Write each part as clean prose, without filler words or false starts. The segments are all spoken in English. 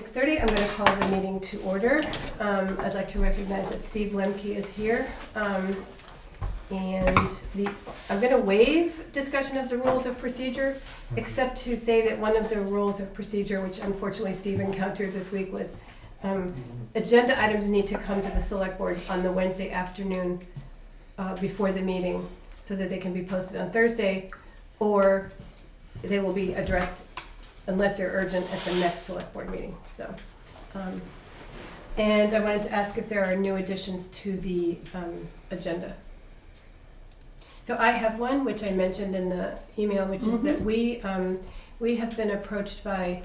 6:30, I'm going to call the meeting to order. I'd like to recognize that Steve Lemke is here. I'm going to waive discussion of the rules of procedure, except to say that one of the rules of procedure, which unfortunately Steve encountered this week, was agenda items need to come to the select board on the Wednesday afternoon before the meeting so that they can be posted on Thursday, or they will be addressed unless they're urgent at the next select board meeting. So, and I wanted to ask if there are new additions to the agenda. So I have one, which I mentioned in the email, which is that we have been approached by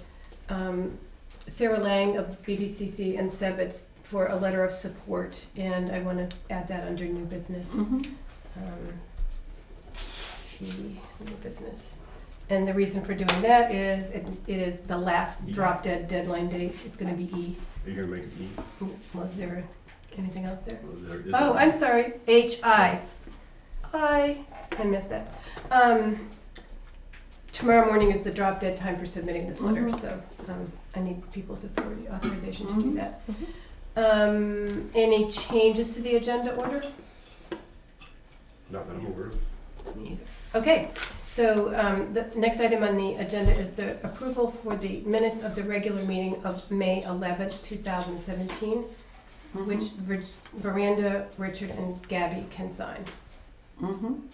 Sarah Lang of BDCC and SeVEDS for a letter of support, and I want to add that under new business. New business. And the reason for doing that is it is the last drop dead deadline date. It's going to be E. Are you going to make it E? Was there anything else there? Well, there is Oh, I'm sorry. HI. I missed that. Tomorrow morning is the drop dead time for submitting this letter, so I need people's authorization to do that. Any changes to the agenda order? Not that I'm aware of. Neither. Okay, so the next item on the agenda is the approval for the minutes of the regular meeting of May 11th, 2017, which Veranda, Richard, and Gabby can sign.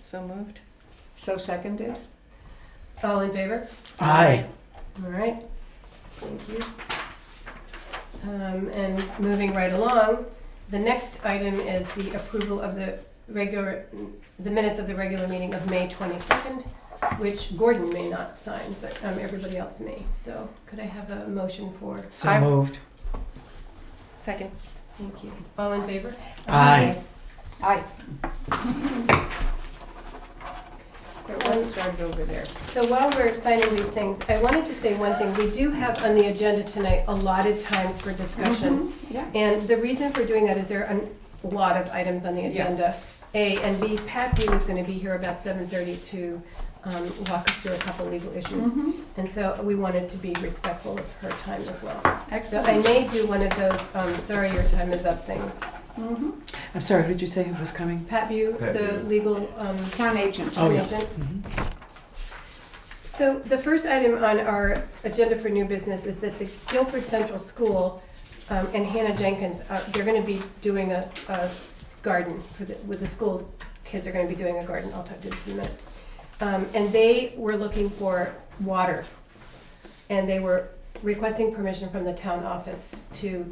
So moved. So seconded? All in favor? Aye. All right, thank you. And moving right along, the next item is the approval of the minutes of the regular meeting of May 22nd, which Gordon may not sign, but everybody else may. So could I have a motion for? So moved. Second. Thank you. All in favor? Aye. Aye. Let's start over there. So while we're signing these things, I wanted to say one thing. We do have on the agenda tonight allotted times for discussion. Yeah. And the reason for doing that is there are a lot of items on the agenda. A, and B, Pat B was going to be here about 7:30 to walk us through a couple legal issues. And so we wanted to be respectful of her time as well. So Excellent. I may do one of those, sorry your time is up things. I'm sorry, who did you say was coming? Pat Bu, Pat the Bu. legal Town agent. Oh, yeah. agent. So the first item on our agenda for new business is that the Guilford Central School and Hannah Jenkins, they're going to be doing a garden with the school's kids are going to be doing a garden. I'll talk to this in a minute. And they were looking for water, and they were requesting permission from the town office to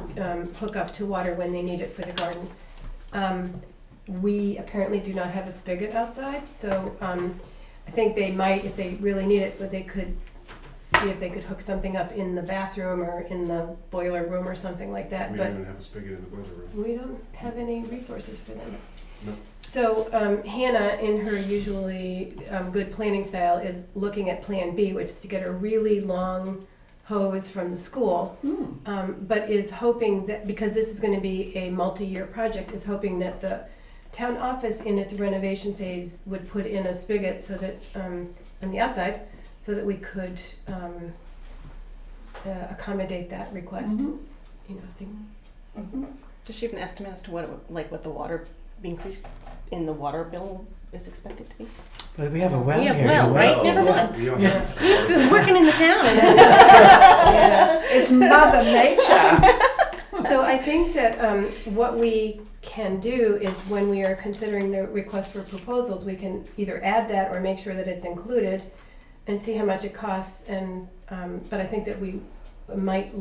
hook up to water when they need it for the garden. We apparently do not have a spigot outside, so I think they might, if they really need it, but they could see if they could hook something up in the bathroom or in the boiler room or something like that. We But don't even have a spigot in the boiler room. we don't have any resources for them. No. So Hannah, in her usually good planning style, is looking at Plan B, which is to get a really long hose from the school, but is hoping that, because this is going to be a multi-year project, is hoping that the town office in its renovation phase would put in a spigot so that on the outside, so that we could accommodate that request. You know, I think. Does she have an estimate as to what the water increase in the water bill is expected to be? But we have a well We have here. well, the right? Never mind. We don't have He's still working in the town. Yeah. It's Mother Nature. So I think that what we can do is when we are considering the request for proposals, we can either add that or make sure that it's included and see how much it costs. And but I think that we might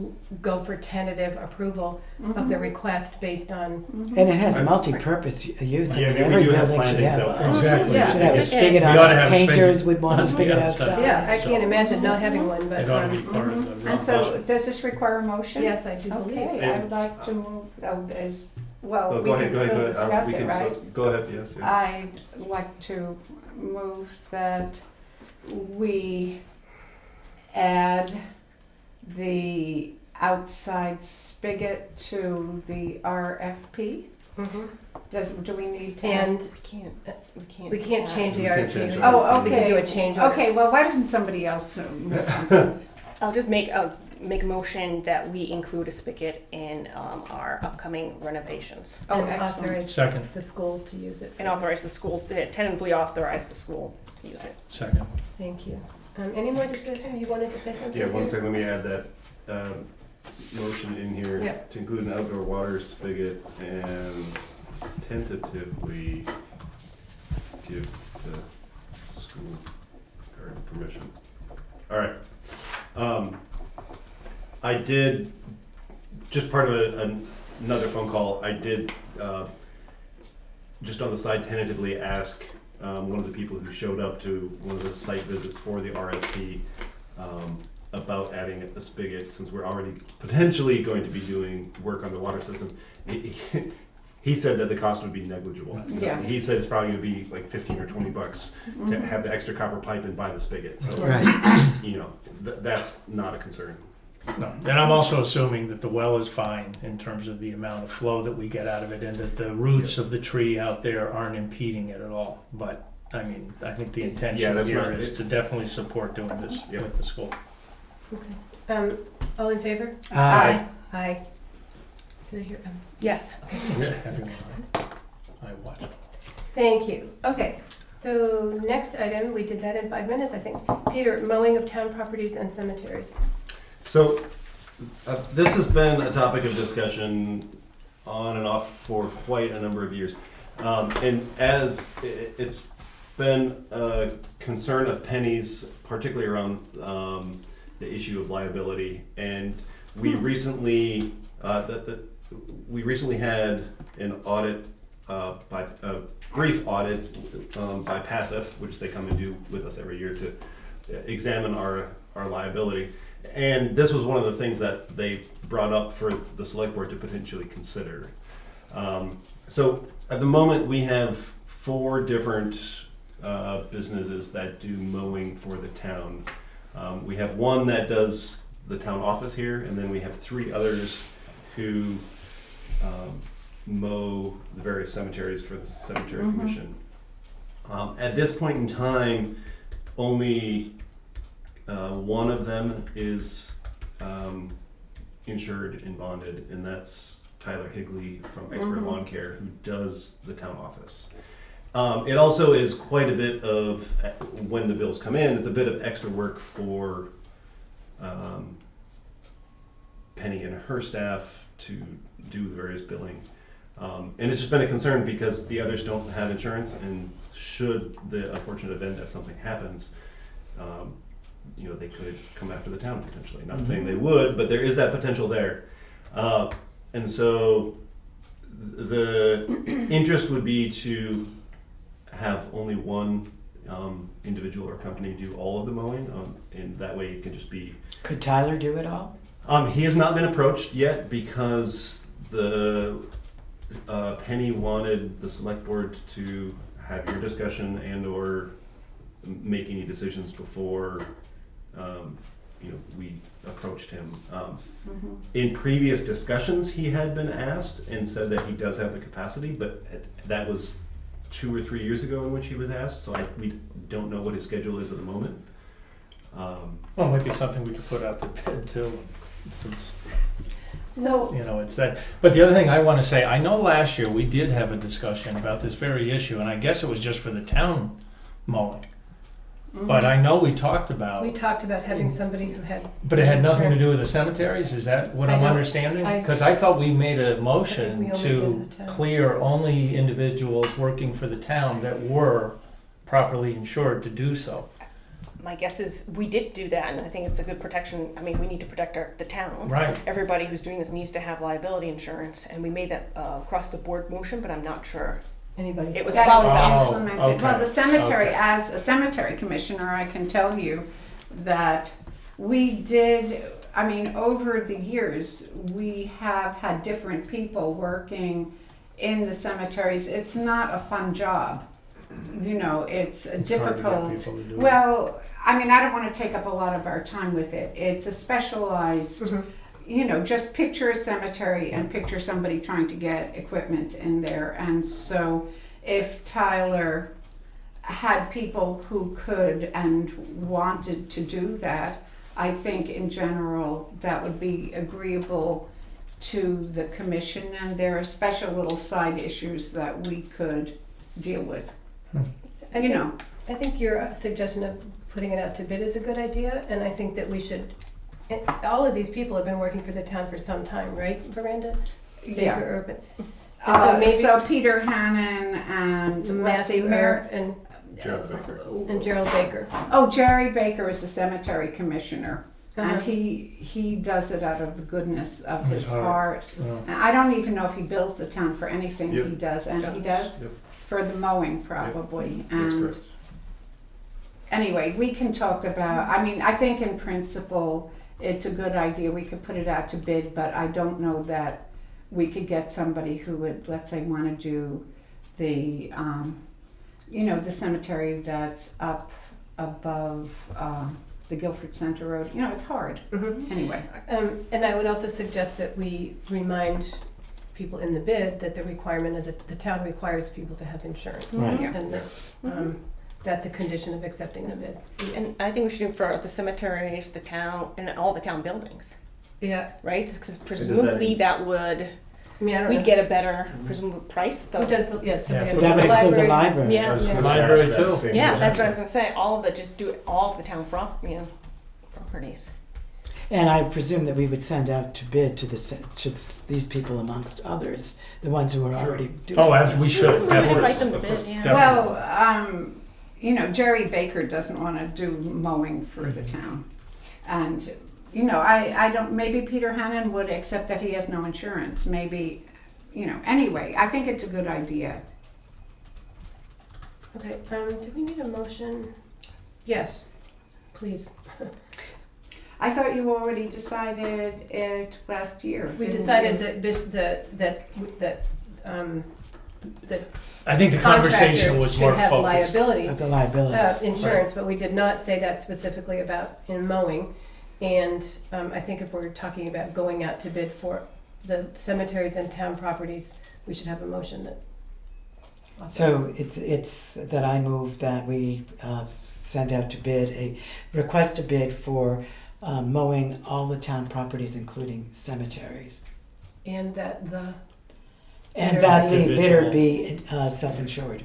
go for tentative approval of the request based on. And it has multi-purpose use. I Yeah, mean, we every do have building should plantings have out one. front. Exactly. Yeah. Should have a spigot We on ought to it. have a Painters spigot would want a on the spigot outside. outside. Yeah, I can't imagine not having one, but It ought to be part of the. And so, does this require a motion? yes, I do believe. Okay, I would like to move, as, well, Oh, we can still discuss We it, can right? still, go ahead, yes, yes. I'd like to move that we add the outside spigot to the RFP. Do we need to? And We we can't change the We can't RFP. change We it. can- Oh, We can okay. do a change order. Okay, well, why doesn't somebody else move something? I'll just make make a motion that we include a spigot in our upcoming renovations. Oh, And excellent. authorize Second. the school to use it. And authorize the school, tentatively authorize the school to use it. Second. Thank you. Any more discussion? You wanted to say something? Yeah, one second, let me add that, motion in here Yeah. to include an outdoor water spigot and tentatively give the school garden permission. All right. I did, just part of another phone call, I did, just on the side tentatively ask one of the people who showed up to one of the site visits for the RFP about adding a spigot, since we're already potentially going to be doing work on the water system. He said that the cost would be negligible. Yeah. He said it's probably gonna be like 15 or 20 bucks to have the extra copper pipe and buy the spigot. So, Right. you know, that's not a concern. No. And I'm also assuming that the well is fine in terms of the amount of flow that we get out of it, and that the roots of the tree out there aren't impeding it at all. But, I mean, I think the Yeah, intention that's here not- is to definitely support doing this Yep. with the school. Okay. All in favor? Aye. Aye. Did I hear? Yes. Everyone, right? I watched. Thank you. Okay. So next item, we did that in 5 minutes, I think. Peter, mowing of town properties and cemeteries. So, this has been a topic of discussion on and off for quite a number of years. And as it's been a concern of Penny's, particularly around the issue of liability. And we recently, we recently had an audit, by a brief audit by PACIF, which they come and do with us every year to examine our liability. And this was one of the things that they brought up for the select board to potentially consider. So at the moment, we have 4 different businesses that do mowing for the town. We have one that does the town office here, and then we have 3 others who mow the various cemeteries for the cemetery commission. At this point in time, only one of them is insured and bonded, and that's Tyler Higley from Expert Lawn Care, who does the town office. It also is quite a bit of, when the bills come in, it's a bit of extra work for Penny and her staff to do the various billing. And it's just been a concern because the others don't have insurance, and should the unfortunate event that something happens, you know, they could come after the town potentially. Not saying they would, but there is that potential there. And so the interest would be to have only one individual or company do all of the mowing, and that way it can just be. Could Tyler do it all? He has not been approached yet because the Penny wanted the select board to have your discussion and or make any decisions before you know, we approached him. In previous discussions, he had been asked and said that he does have the capacity, but that was 2 or 3 years ago in which he was asked, so we don't know what his schedule is at the moment. Well, it might be something we could put out to bid too, since, So, you know, it's that. But the other thing I want to say, I know last year we did have a discussion about this very issue, and I guess it was just for the town mowing. But I know we talked about, we talked about having somebody who had, but it had nothing to do with the cemeteries, is that what I I'm don't- understanding? I- Because I thought we made a I motion think we only to did the town. clear only individuals working for the town that were properly insured to do so. My guess is we did do that, and I think it's a good protection. I mean, we need to protect the town. Right. Everybody who's doing this needs to have liability insurance, and we made that across the board motion, but I'm not sure. anybody. It was That followed was up. Oh, implemented. Well, okay. the cemetery, Okay. as a cemetery commissioner, I can tell you that we did, I mean, over the years, we have had different people working in the cemeteries. It's not a fun job. You know, it's a It's hard to get difficult. people to do it. Well, I mean, I don't want to take up a lot of our time with it. It's a specialized, you know, just picture a cemetery and picture somebody trying to get equipment in there. And so if Tyler had people who could and wanted to do that, I think in general, that would be agreeable to the commission, and there are special little side issues that we could deal with, I you think- know. I think your suggestion of putting it out to bid is a good idea, and I think that we should, all of these people have been working for the town for some time, right, Veranda? Yeah. Baker, Urban. And so maybe So Peter Hannon and let's see, Matthew Mer- and Gerald Baker. Gerald Baker. oh, Jerry Baker is the cemetery commissioner. And Uh-huh. he does it out of the goodness of his His heart. heart. Oh. And I don't even know if he bills the town for anything Yep. he does, and he does Yep. for the mowing probably. That's And correct. anyway, we can talk about, I mean, I think in principle, it's a good idea. We could put it out to bid, but I don't know that we could get somebody who would, let's say, want to do the, the cemetery that's up above the Guilford Center Road. You know, it's hard. Mhm. Anyway, And I would also suggest that we remind people in the bid that the requirement of the town requires people to have insurance. Right. Yeah. And that, that's a condition of accepting the bid. And I think we should do for the cemeteries, the town, and all the town buildings, Yeah, right? Because presumably that would, I mean, I don't we'd know. get a better presumable price though. Who does the, yes, somebody Yeah. has So to that do would the include the library. library. Yeah. I was gonna Library ask that too. same Yeah, question. that's what I was gonna say. All of the, just do all of the town properties. And I presume that we would send out to bid to these people amongst others, the ones who are already doing. Oh, we should, We definitely. should write them to Of bid, course. yeah. Definitely. well, Jerry Baker doesn't want to do mowing for the town. And, I don't, maybe Peter Hannon would, except that he has no insurance. Maybe, anyway, I think it's a good idea. Okay, do we need a motion? Yes, please. I thought you already decided it last year. We didn't decided you? that I think the conversation contractors was more should have focused. liability Of the liability. insurance, but we did not say that specifically about in mowing. And I think if we're talking about going out to bid for the cemeteries and town properties, we should have a motion that. So it's that I move that we send out to bid request a bid for mowing all the town properties, including cemeteries. And that the. And that the bidder Individual. be self-insured.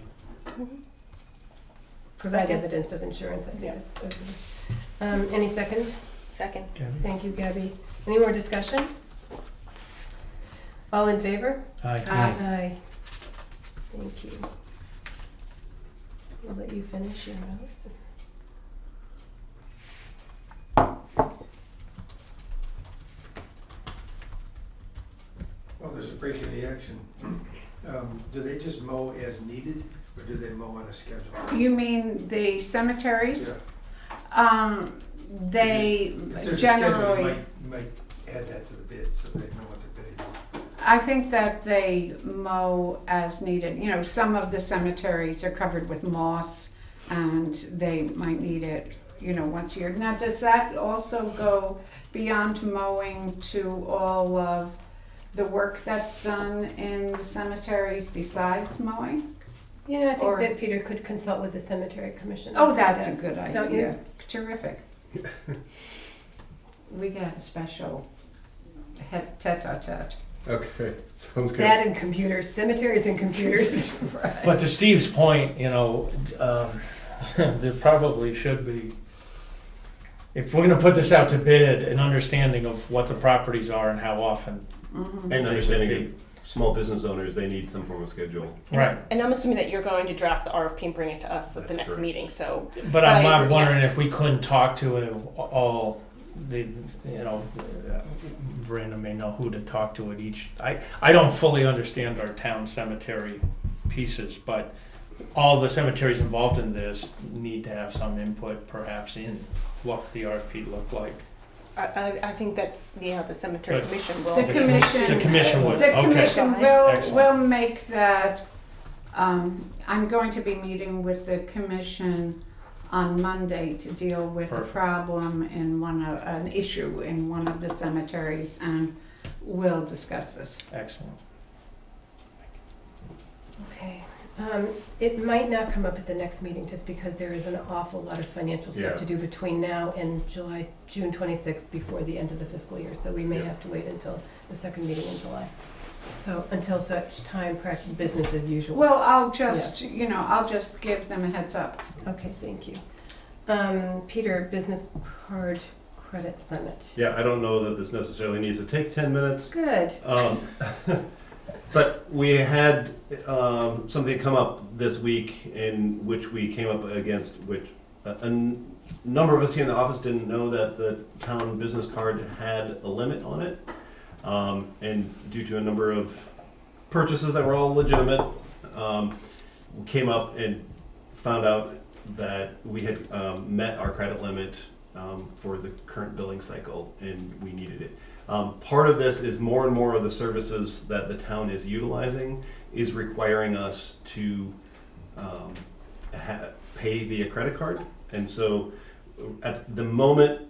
Provide Second. evidence of insurance, I think is. Any second? Second. Thank you, Gabby. Any more discussion? All in favor? Aye. Aye. Thank you. I'll let you finish your notes. Well, there's a break in the action. Do they just mow as needed, or do they mow on a schedule? You mean the cemeteries? Yeah. They If there's a schedule, generally. you might add that to the bid, so they know what they're bidding on. I think that they mow as needed. Some of the cemeteries are covered with moss and they might need it, once a year. Now, does that also go beyond mowing to all of the work that's done in the cemeteries besides mowing? I think Or- that Peter could consult with the cemetery commission. Oh, that's a good Don't you? idea. Terrific. We could have a special tete-a-tete. Okay, sounds good. That and computers, cemeteries and computers. But to Steve's point, there probably should be, if we're gonna put this out to bid, an understanding of what the properties are and how often. Mhm. And understanding of small business owners, they need some form of schedule. Right. And I'm assuming that you're going to draft the RFP and bring it to us at the That's next correct. meeting, so. But I'm I not agree, wondering yes. if we couldn't talk to all the, Brandon may know who to talk to at each. I don't fully understand our town cemetery pieces, but all the cemeteries involved in this need to have some input perhaps in what the RFP looked like. I think that's, the cemetery Good. commission will. The commission. The commission would, The okay. commission Excellent. will make that, I'm going to be meeting with the commission on Monday to deal with a Perfect. problem in an issue in one of the cemeteries, and we'll discuss this. Excellent. Okay. It might not come up at the next meeting, just because there is an awful lot of financial stuff Yeah. to do between now and June 26th, before the end of the fiscal year, so we may Yeah. have to wait until the second meeting in July. So until such time, business as usual. Well, I'll just give them a heads up. Okay, thank you. Peter, business card credit limit. Yeah, I don't know that this necessarily needs to take 10 minutes. Good. But we had something come up this week in which we came up against, which a number of us here in the office didn't know that the town business card had a limit on it. And due to a number of purchases that were all legitimate, we came up and found out that we had met our credit limit for the current billing cycle, and we needed it. Part of this is more and more of the services that the town is utilizing is requiring us to pay via credit card. And so at the moment,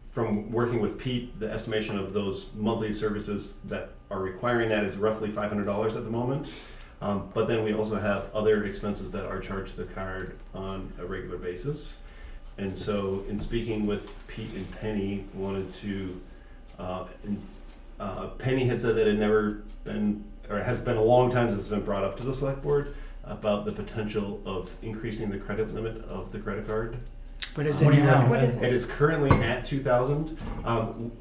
from working with Pete, the estimation of those monthly services that are requiring that is roughly $500 at the moment. But then we also have other expenses that are charged to the card on a regular basis. And so in speaking with Pete and Penny, wanted to, Penny had said that it never been, or it has been a long time since it's been brought up to the select board about the potential of increasing the credit limit of the credit card. What is What it do you now? recommend? What is It is currently at 2,000.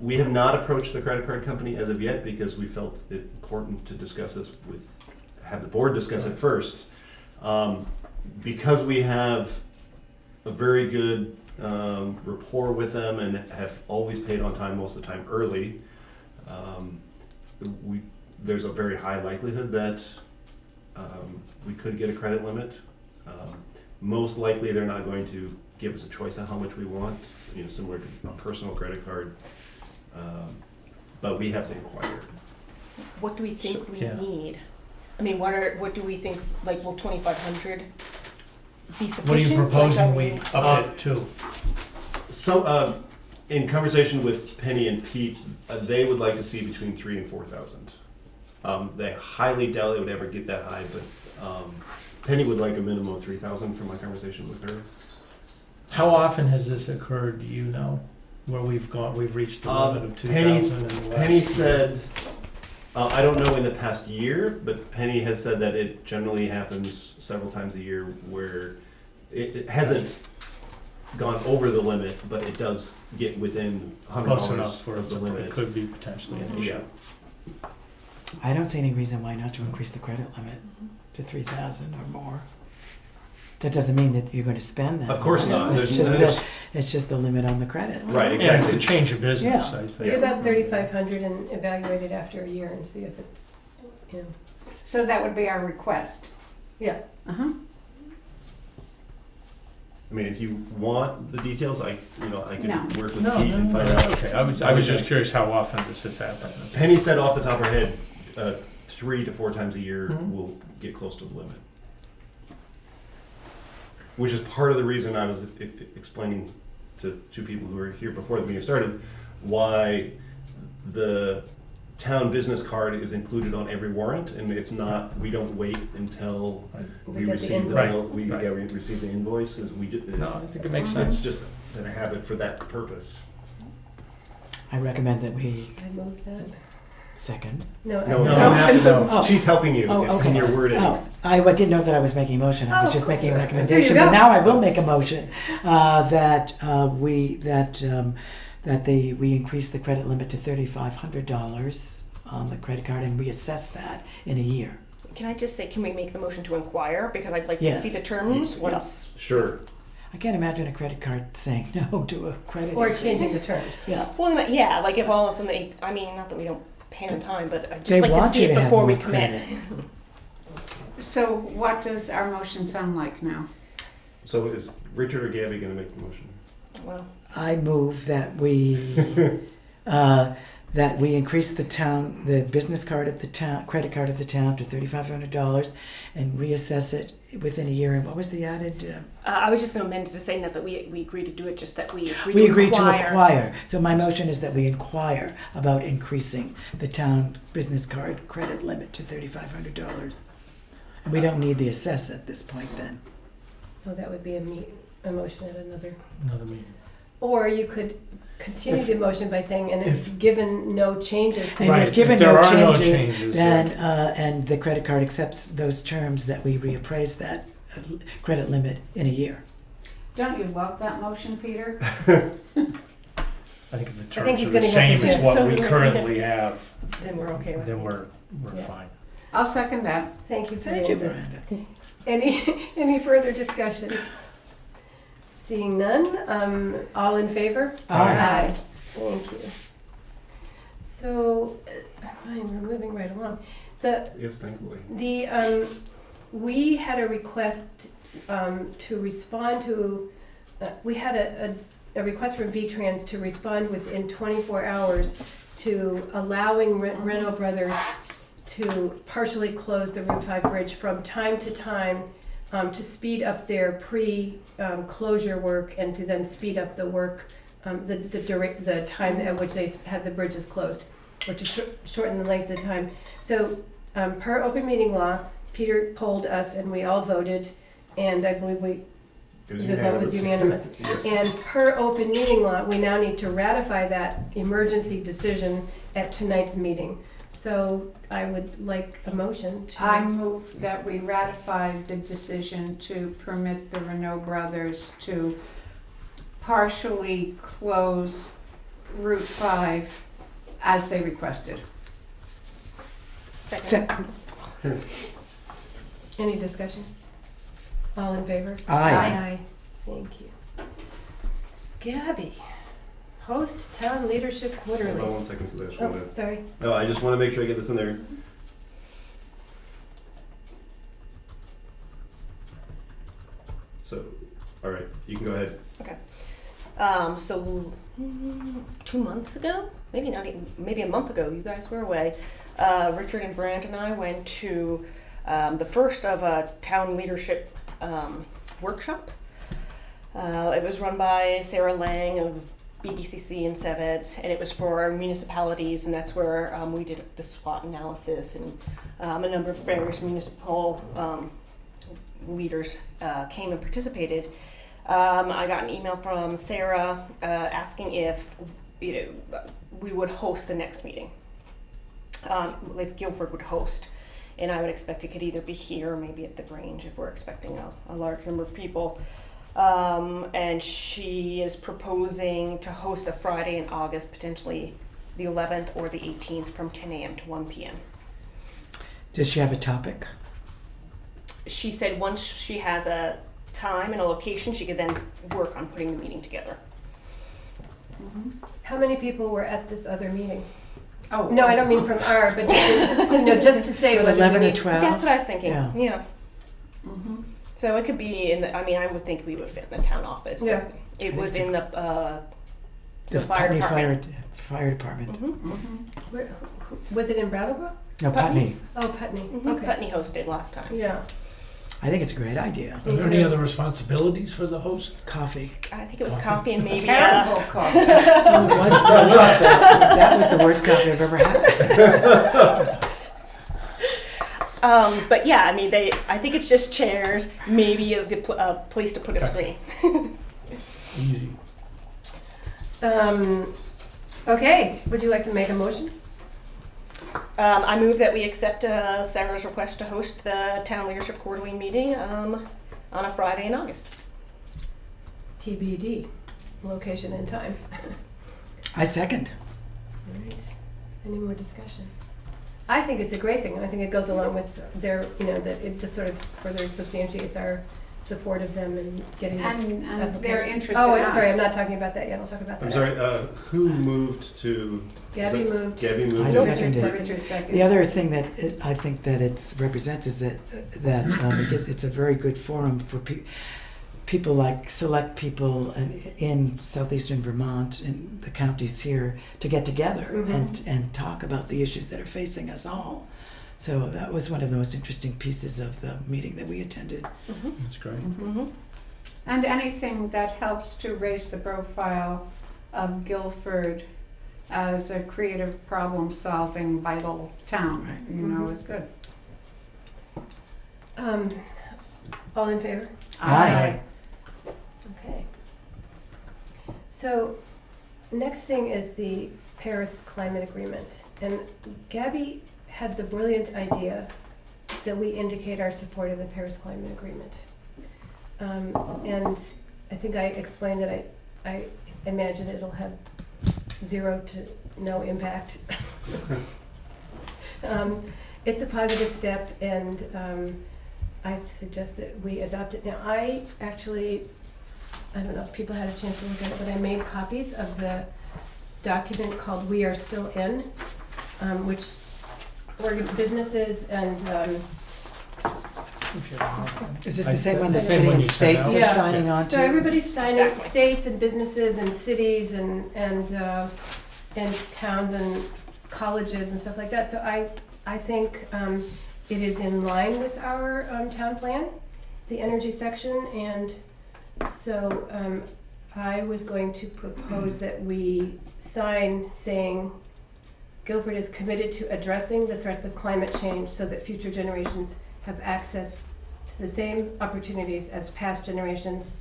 We have not approached the credit card company as of yet because we felt it important to discuss this have the board discuss it first. Because we have a very good rapport with them and have always paid on time, most of the time early, there's a very high likelihood that we could get a credit limit. Most likely they're not going to give us a choice of how much we want, similar to a personal credit card, but we have to inquire. What do we think we yeah. need? I mean, what do we think, like, will 2,500 be sufficient? What are you proposing we Like, up it to? So, in conversation with Penny and Pete, they would like to see between 3,000 and 4,000. They highly doubt they would ever get that high, but Penny would like a minimum of 3,000 from my conversation with her. How often has this occurred, do you know? Where we've reached the limit of 2,000 in the last Penny year? said, I don't know in the past year, but Penny has said that it generally happens several times a year where it hasn't gone over the limit, but it does get within Close $100 enough where of the it limit. could be potentially an issue. Yeah. I don't see any reason why not to increase the credit limit to 3,000 or more. That doesn't mean that you're going to spend that. Of course not. It's just the limit on the credit. Right, Yeah, it's exactly. a change of business, I Get think. about 3,500 and evaluate it after a year and see if it's, So that would be our request. yeah. Uh-huh. I mean, if you want the details, I could No. work with No, Pete and find that's out. okay. I was just curious how often this has happened. That's- Penny said off the top of her head, 3 to 4 times a year Mhm. will get close to the limit. Which is part of the reason I was explaining to two people who were here before the meeting started, why the town business card is included on every warrant, and it's not, we don't wait until We we get the receive the invoice. bill, Right. we receive the invoices, we do No, this. I think it makes It's sense. just that I have it for that purpose. I recommend that we I moved that. second. No, No, No, you you have to know. Oh. She's helping you Oh, okay. in your wording. Oh, I didn't know that I was making a motion. I was Oh, just making a there you recommendation. go. But now I will make a motion that we increase the credit limit to $3,500 on the credit card and reassess that in a year. Can I just say, can we make the motion to inquire? Because I'd like to Yes. see the terms Yeah. once. Sure. I can't imagine a credit card saying no to a credit. or changing the terms. Yeah. Well, yeah, like if all of a sudden I mean, not that we don't pay on time, but I'd They just like to want see you it to have before we more commit. credit. So what does our motion sound like now? So is Richard or Gabby gonna make the motion? Well, I move that we increase the business card of the town, credit card of the town to $3,500 and reassess it within a year. And what was the added? I was just going to amend it to say not that we agree to do it, just that we agree We to agreed to inquire. acquire. So my motion is that we inquire about increasing the town business card credit limit to $3,500. We don't need the assess at this point then. Oh, that would be a motion at another. meeting. Or you could continue If- the motion by saying, and if- if given no changes to. And Right, if given there no are no changes, changes, then, and the credit card accepts those terms, that we reappraise that credit limit in a year. Don't you love that motion, Peter? I think if the I think terms he's are the gonna get same the as gist. what we currently have, Then we're okay with it. then we're Yeah. fine. I'll second that. Thank you, Thank you, Miranda. Miranda. Any further discussion? Seeing none, all in favor? Aye. Thank you. So, we're moving right along. Yes, thankfully. We had a request to respond to, we had a request from V-Trans to respond within 24 hours to allowing Renault Brothers to partially close the Route 5 bridge from time to time to speed up their pre-closure work and to then speed up the work, the time at which they had the bridges closed, or to shorten the length of time. So per open meeting law, Peter polled us and we all voted, and I believe the vote was unanimous. Yes. And per open meeting law, we now need to ratify that emergency decision at tonight's meeting. So I would like a motion to. I move that we ratify the decision to permit the Renault Brothers to partially close Route 5 as they requested. Second. Any discussion? All in favor? Aye. Aye. Thank you. Gabby, host Town Leadership Quarterly. Hold on 1 second, because I just Oh, want to. sorry. No, I just want to make sure I get this in there. So, all right, you can go ahead. So 2 months ago, maybe not even, maybe a month ago, you guys were away. Richard and Brand and I went to the first of a town leadership workshop. It was run by Sarah Lang of BDCC and SeVEDS, and it was for our municipalities, and that's where we did the SWOT analysis, and a number of various municipal leaders came and participated. I got an email from Sarah asking if we would host the next meeting, if Guilford would host, and I would expect it could either be here or maybe at the Grange if we're expecting a large number of people. And she is proposing to host a Friday in August, potentially the 11th or the 18th, from 10 a.m. to 1 p.m. Does she have a topic? She said once she has a time and a location, she could then work on putting the meeting together. How many people were at this other meeting? Oh. No, I don't mean from our, but just to say About whether 11 we or need. 12? That's what I was thinking. Yeah. Yeah. Mhm. So it could be in the, I would think we would fit in the town office. But Yeah. it was in the The fire Putney department. Fire Department. Where, was it in Brattleboro? No, Putney. Oh, Putney. Mhm. Okay. Putney hosted last time. Yeah. I think it's a great idea. Are there any other responsibilities for the host? Coffee. I think it was coffee and maybe Terrible coffee. Oh, it was? That was the worst coffee I've ever had. But yeah, I mean, I think it's just chairs, maybe a place to put a Gotcha. screen. Easy. Okay, would you like to make a motion? I move that we accept Sarah's request to host the Town Leadership Quarterly meeting on a Friday in August. TBD, location and time. I second. All right. Any more discussion? I think it's a great thing, and I think it goes along with their, that it just sort of further substantiates our support of them and getting this And their application. interest Oh, in I'm sorry, us. I'm not talking about that yet. I'll talk about that. I'm sorry, afterwards. who moved to? Gabby was that- moved. Gabby moved. I Nope, seconded it. Richard second. The other thing that I think that it represents is that it's a very good forum for people like select people in southeastern Vermont and the counties here to get together and talk about the issues that are facing us all. So that was one of the most interesting pieces of the meeting that we attended. That's great. Mm-hmm. And anything that helps to raise the profile of Guilford as a creative, problem-solving, vital town, Right. is good. All in favor? Aye. Okay. So, next thing is the Paris Climate Agreement. And Gabby had the brilliant idea that we indicate our support of the Paris Climate Agreement. And I think I explained that I imagine it'll have 0 to no impact. It's a positive step, and I suggest that we adopt it. Now, I don't know if people had a chance to look at it, but I made copies of the document called We Are Still In, which businesses and Is this the same one that Same city one and you sent states out? are Yeah. signing on to? so everybody's signing, Exactly. states and businesses and cities and towns and colleges and stuff like that. So I think it is in line with our town plan, the energy section, and so I was going to propose that we sign saying Guilford is committed to addressing the threats of climate change so that future generations have access to the same opportunities as past generations.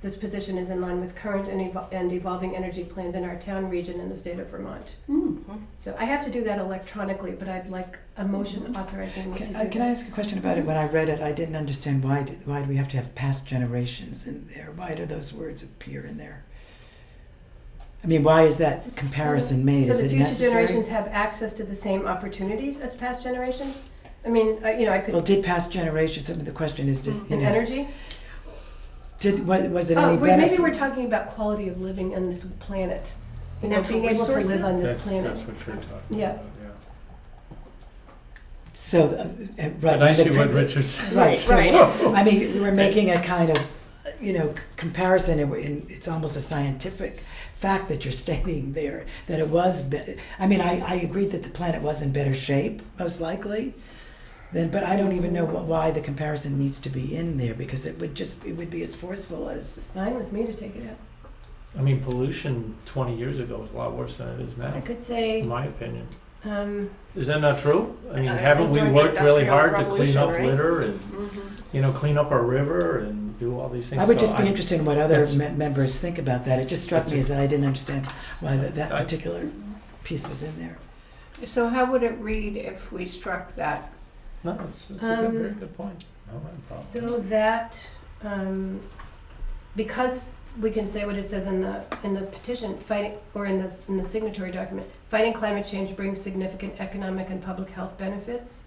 This position is in line with current and evolving energy plans in our town, region, and the state of Vermont. So I have to do that electronically, but I'd like a motion authorizing me to do that. Can I ask a question about it? When I read it, I didn't understand why do we have to have past generations in there? Why do those words appear in there? I mean, why is that comparison made? So Is that it future necessary? generations have access to the same opportunities as past generations? I mean, I could, Well, did past generations, I mean, the question is, did, in energy? was it Oh, any wait, better? maybe we're talking about quality of living on this planet. You know, Natural being able to resources? live on this That's planet. what you're talking Yeah. about, yeah. So, right. But I see what Richard said. Right, so, Right. I mean, we're making a kind of, comparison, and it's almost a scientific fact that you're stating there, that it was, I agreed that the planet was in better shape, most likely, but I don't even know why the comparison needs to be in there, because it would be as forceful as, Fine with me to take it out. I mean, pollution 20 years ago was a lot worse than it is now, I could say, in my opinion. um, Is that not true? I mean, I haven't think we during the worked really Industrial hard to clean up Revolution, right? litter and, clean up our river and do all these things? I would So just be interested in what other that's- members think about that. It just struck me as that I didn't understand why that I- particular piece was in there. So how would it read if we struck that? No, it's a very good point. No problem. so that, because we can say what it says in the petition, fighting, or in the signatory document, fighting climate change brings significant economic and public health benefits.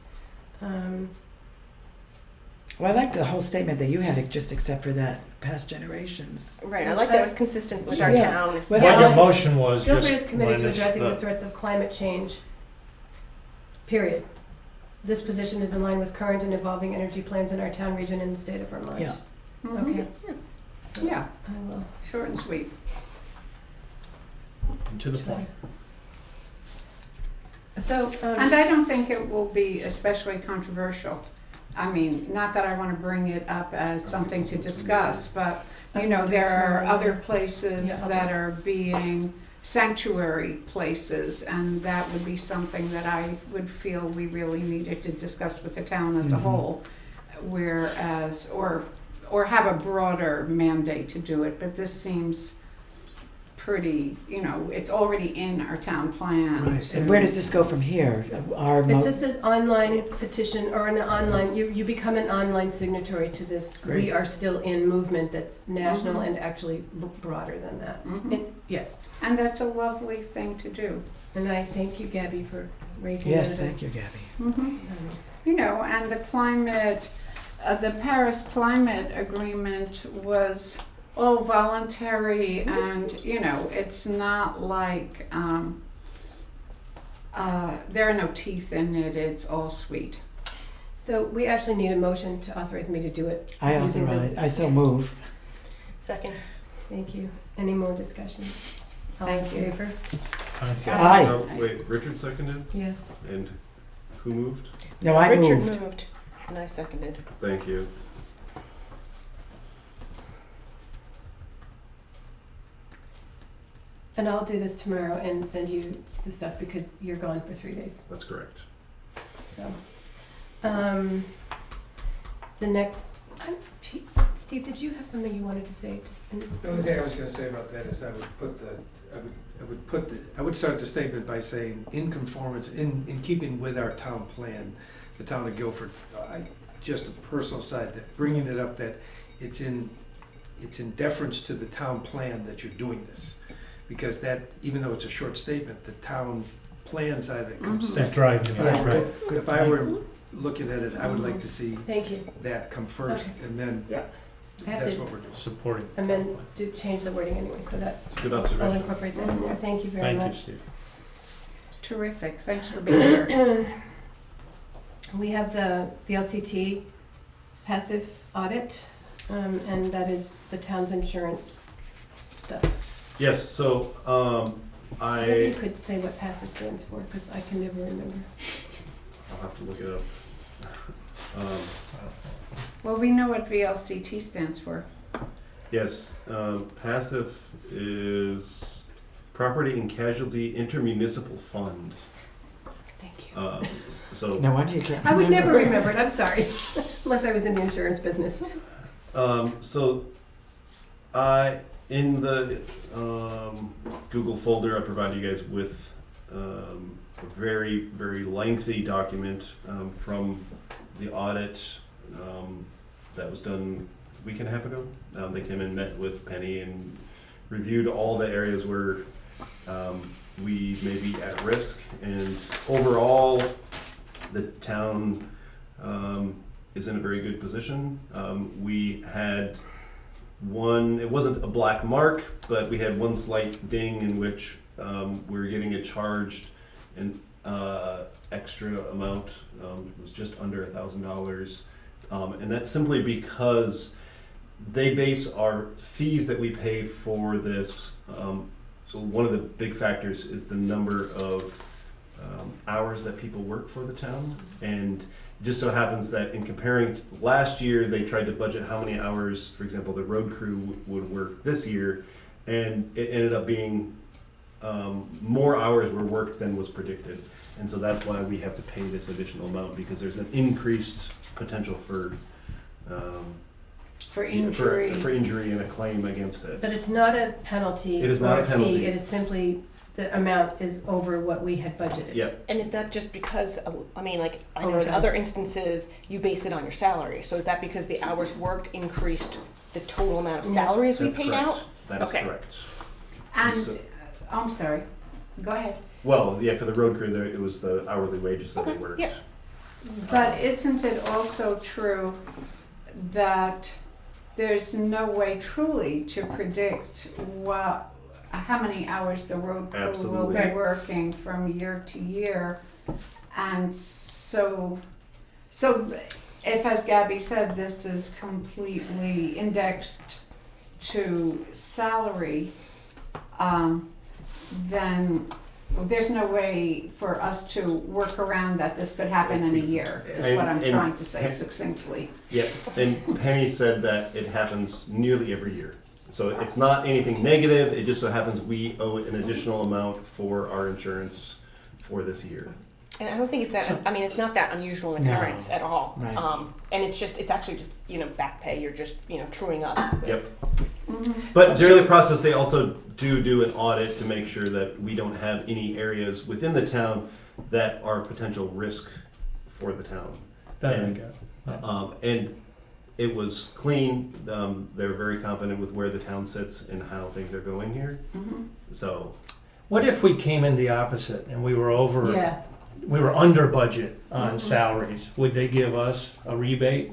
Well, I like the whole statement that you had, just except for that past generations. Right, I like that it was consistent with our Yeah. town. Well, What I your like- motion was just Guilford is committed to minus addressing the threats of climate change, period. This position is in line with current and evolving energy plans in our town, region, and the state of Vermont. Yeah. Okay. So Yeah, I will. short and sweet. And to the point. So, And I don't think it will be especially controversial. I mean, not that I want to bring it up as something to discuss, but, there are other places Yeah. that are being sanctuary places, and that would be something that I would feel we really needed to discuss with the town as a Mhm. whole, whereas, or have a broader mandate to do it, but this seems pretty, it's already in our town plan. Right. And where does this go from here? it's just an online petition, or an online, you become an online signatory to this Great. We Are Still In movement that's national Mhm. and actually broader than that. Mhm. Yes, And that's a lovely thing to do. and I thank you, Gabby, for raising that. Yes, thank you, Gabby. And the climate, the Paris Climate Agreement was all voluntary, and, it's not like, there are no teeth in it, it's all sweet. So we actually need a motion to authorize me to do it. I using the- authorize, I so move. Second. Thank you. Any more discussion? All in Thank you. favor? Aye. No, wait, Richard seconded, Yes. and who moved? No, I Richard moved. moved, and I seconded. Thank you. And I'll do this tomorrow and send you the stuff because you're gone for 3 days. That's correct. So, the next, Steve, did you have something you wanted to say? The only thing I was gonna say about that is I would start the statement by saying, in conformance, in keeping with our town plan, the town of Guilford, just a personal side, that bringing it up that it's in deference to the town plan that you're doing this. Because that, even though it's a short statement, the town plan side of it comes. That's driving it, right. If I were looking at it, I would like to see Thank you. that come first, Okay. and then I have that's to what we're doing. Supporting. amend, to change the wording anyway, so that It's a good I'll observation. incorporate that in there. Thank you very Thank you, much. Steve. Terrific, thanks for being here. We have the VLCT PACIF audit, and that is the town's insurance stuff. Yes, so, Maybe you I, could say what PACIF stands for, because I can never remember. I'll have to look it up. Well, we know what VLCT stands for. Yes, PACIF is Property and Casualty Intermunicipal Fund. Thank you. So, No wonder you can't I would never remember. remember it, I'm sorry, unless I was in the insurance business. so I, in the Google folder, I provided you guys with a very, very lengthy document from the audit that was done a week and a half ago. They came and met with Penny and reviewed all the areas where we may be at risk, and overall, the town is in a very good position. We had one, it wasn't a black mark, but we had one slight ding in which we were getting it charged an extra amount. It was just under $1,000. And that's simply because they base our fees that we pay for this. One of the big factors is the number of hours that people work for the town. And it just so happens that in comparing last year, they tried to budget how many hours, for example, the road crew would work this year, and it ended up being more hours were worked than was predicted. And so that's why we have to pay this additional amount, because there's an increased potential for Injury. for injury and a claim against it. But it's not a penalty It is not or a a fee, penalty. it is simply the amount is over what we had budgeted. Yep. And is that just because, I mean, like, I know in Overtime. other instances, you base it on your salary. So is that because the hours worked increased the total amount of Yeah. salaries we That's paid correct. out? That is Okay. correct. And, So- I'm sorry, go ahead. Well, yeah, for the road crew, it was the hourly wages that they Okay, worked. yeah. But isn't it also true that there's no way truly to predict how many hours the road crew will Absolutely. be working from year to year? And so if, as Gabby said, this is completely indexed to salary, then there's no way for us to work around that this could happen in a year, is what I'm And- trying to say succinctly. Yeah, and Penny said that it happens nearly every year. So it's not anything negative, it just so happens we owe an additional amount for our insurance for this year. And I don't think it's that, I mean, it's not that unusual an No. occurrence at all. Right. And it's actually just, back pay, you're just, truing up. Yep. Mhm. But during the process, they also do an audit to make sure that we don't have any areas within the town that are potential risk for the town. That I And- get. And it was clean, they're very confident with where the town sits and how things are going here, Mhm. so. What if we came in the opposite and we were over, Yeah, we were under budget on Mhm. salaries? Would they give us a rebate?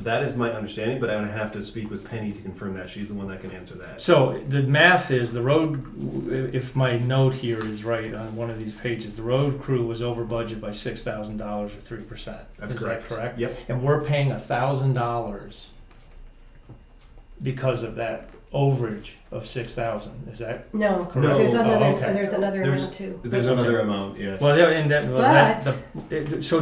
That is my understanding, but I'm gonna have to speak with Penny to confirm that. She's the one that can answer that. So the math is the road, if my note here is right on one of these pages, the road crew was over budget by $6,000 or 3%. That's Is correct. that correct? Yep. And we're paying $1,000 because of that overage of 6,000. Is that? no, No. there's another, Oh, okay. there's another There's- amount too. There's another amount, yes. Well, yeah, and that, well, that But- so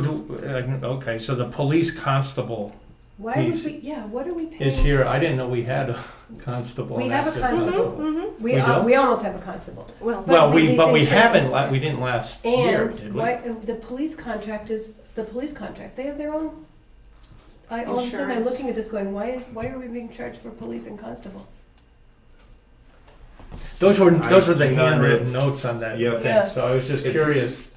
okay, so the police constable Why would piece we, yeah, what are we paying? is here. I didn't know we had a constable. We an have a active constable. Mm-hmm. We, We do? we almost have a constable. Well, Well, But we he's but in we training. haven't. We didn't last year, And did we? why, the police contract is the police contract. They have their own all of a sudden I'm Insurance. looking at this going, why are we being charged for police and constable? Those were the do not handwritten know. notes on that Yep. thing, Yeah. so I was just It's- curious.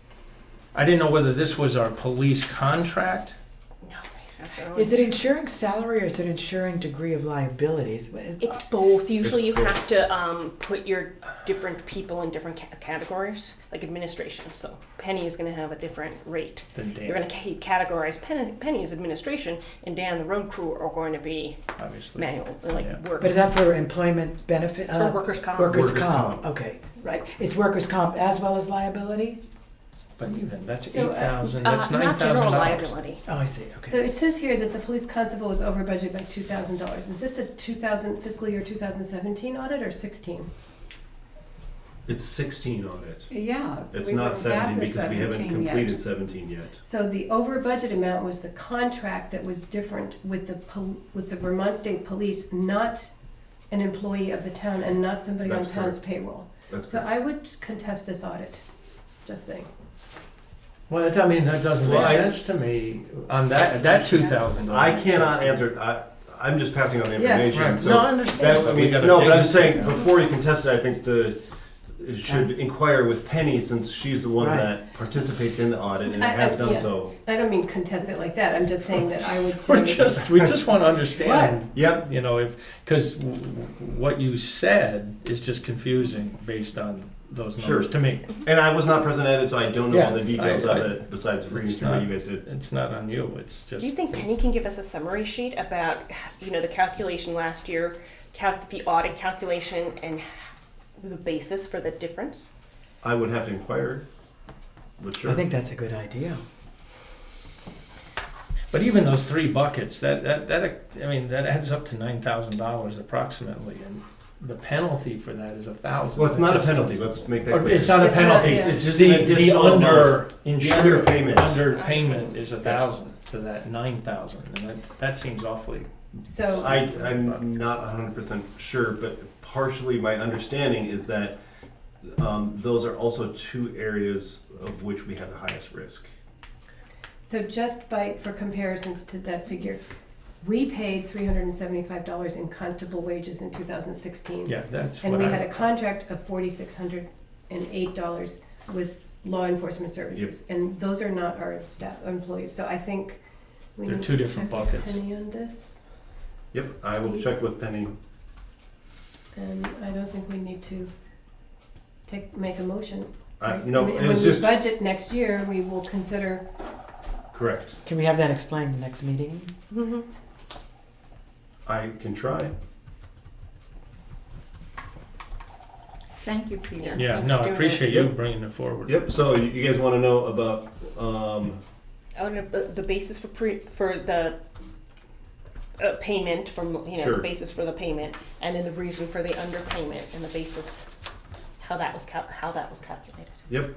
I didn't know whether this was our police contract. No, they have their own Is it ensuring salary or is it ensuring degree of liabilities? It's both. Usually you both. have to put your different people in different categories, like administration. So Penny is going to have a different rate. Then Dan, You're going to categorize Penny as administration, and Dan, the road crew, are going to be obviously. manual, like Yeah. work. But is that for employment benefit? It's for workers' comp. Workers' Workers' comp, comp. okay, right. It's workers' comp as well as liability? But even, that's So, 8,000, that's not $9,000. general liability. Oh, I see, So okay. it says here that the police constable was over budget by $2,000. Is this a fiscal year 2017 audit or 16? It's 16 audit. Yeah. It's we not wouldn't have 17 the because we haven't 17 yet. completed 17 yet. So the over budget amount was the contract that was different with the Vermont State Police, not an employee of the town and not somebody on That's town's payroll. That's So correct. I would contest this audit, just saying. Well, I mean, that doesn't Well, make I- sense to me on that 2,000. I cannot answer, I'm just passing on the Yeah. information, Right. so. No, I understand. That, I We mean, gotta no, dig but I'm this saying, thing out. before you contest it, I think it should inquire with Penny, since she's the one Right. that participates in the audit and I- has I- done yeah. so. I don't mean contest it like that, I'm just saying that I would say. We just want to understand, Yep, you know, because what you said is just confusing based on those Sure. numbers to me. and I was not present at it, so I don't know all the Yeah, details I- of it, besides reading It's through what not- you guys did. It's not on you, it's just. Do you think Penny can give us a summary sheet about, the calculation last year, the audit calculation, and the basis for the difference? I would have to inquire, but sure. I think that's a good idea. But even those three buckets, that adds up to $9,000 approximately, and the penalty for that is $1,000. Well, it's not a Just- penalty, let's make that Or clear. it's not a It's not, penalty, yeah. It's just the, an additional the amount. underpayment. underpayment is 1,000 to that 9,000, and that seems awfully. So, I'm not 100% sure, but partially my understanding is that those are also two areas of which we have the highest risk. so just for comparisons to that figure, we paid $375 in constable wages in 2016. Yeah, that's And what we I. had a contract of $4,608 with law enforcement services. And those are not our staff employees, so I think we They're need two to different check buckets. Penny on this. Yep, I will Please. check with Penny. And I don't think we need to make a motion. right? No, I mean, it was when we just, budget next year, we will consider, correct. Can we have that explained next meeting? Mm-hmm. I can try. Thank you, Peter. Yeah, Thanks no, for I doing appreciate you Yep. bringing it forward. Yep, so you guys want to know about, The basis for the payment Sure. the basis for the payment, and then the reason for the underpayment and the basis, how that was calculated. yep,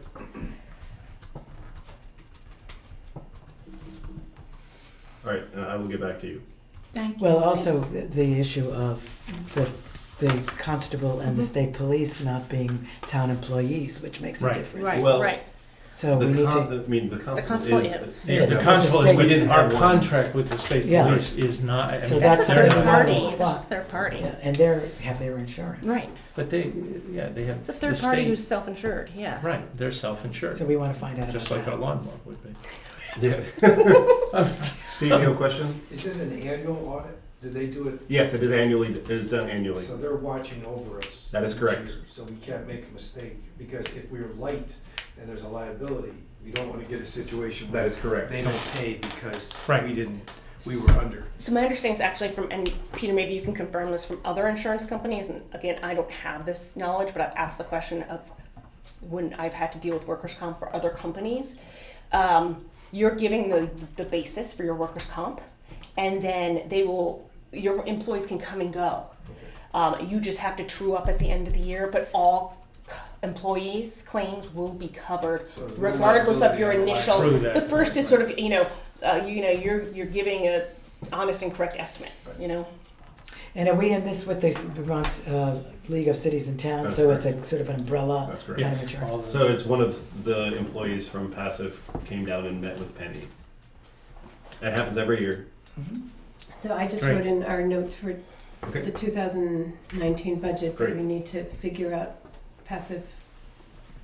all right, I will get back to you. Thank you. Well, also Thanks. the issue of the constable and the state police not being town employees, which makes a Right. difference. Right, Well, right. So we need to, the constable constable is- is. The, Yes, the but constable the is, state- We didn't our have one. contract with the state Yeah. police is not, I So mean, that's That's a they're third not- party. Well, It's a third party. yeah, and have their insurance. Right. but they have. It's a third the party state- who's self-insured. Yeah. Right, they're self-insured, So we want to find out about just like a that. lawnmower would be. Yeah. Steve, you have a question? Is it an annual audit? Do they do it? Yes, it is annually, it is done annually. So they're watching over us. That is correct. So we can't make a mistake, because if we're light and there's a liability, we don't want to get a situation That where is correct. they don't pay because Right. we were under. So my understanding is actually and Peter, maybe you can confirm this from other insurance companies, and again, I don't have this knowledge, but I've asked the question of when I've had to deal with workers' comp for other companies. You're giving the basis for your workers' comp, and then your employees can come and go. You just have to true up at the end of the year, but all employees' claims will be covered So there's no regardless of your liability initial. True that. The first is sort of, you're giving a honest and correct estimate, And are we in this with the Vermont League of Cities and Towns? That's So it's a sort of an umbrella That's correct. kind of Yes, insurance? all the- So it's one of the employees from PACIF came down and met with Penny. It happens every year. So I just Great. wrote in our notes for Okay. the 2019 budget that Great. we need to figure out passive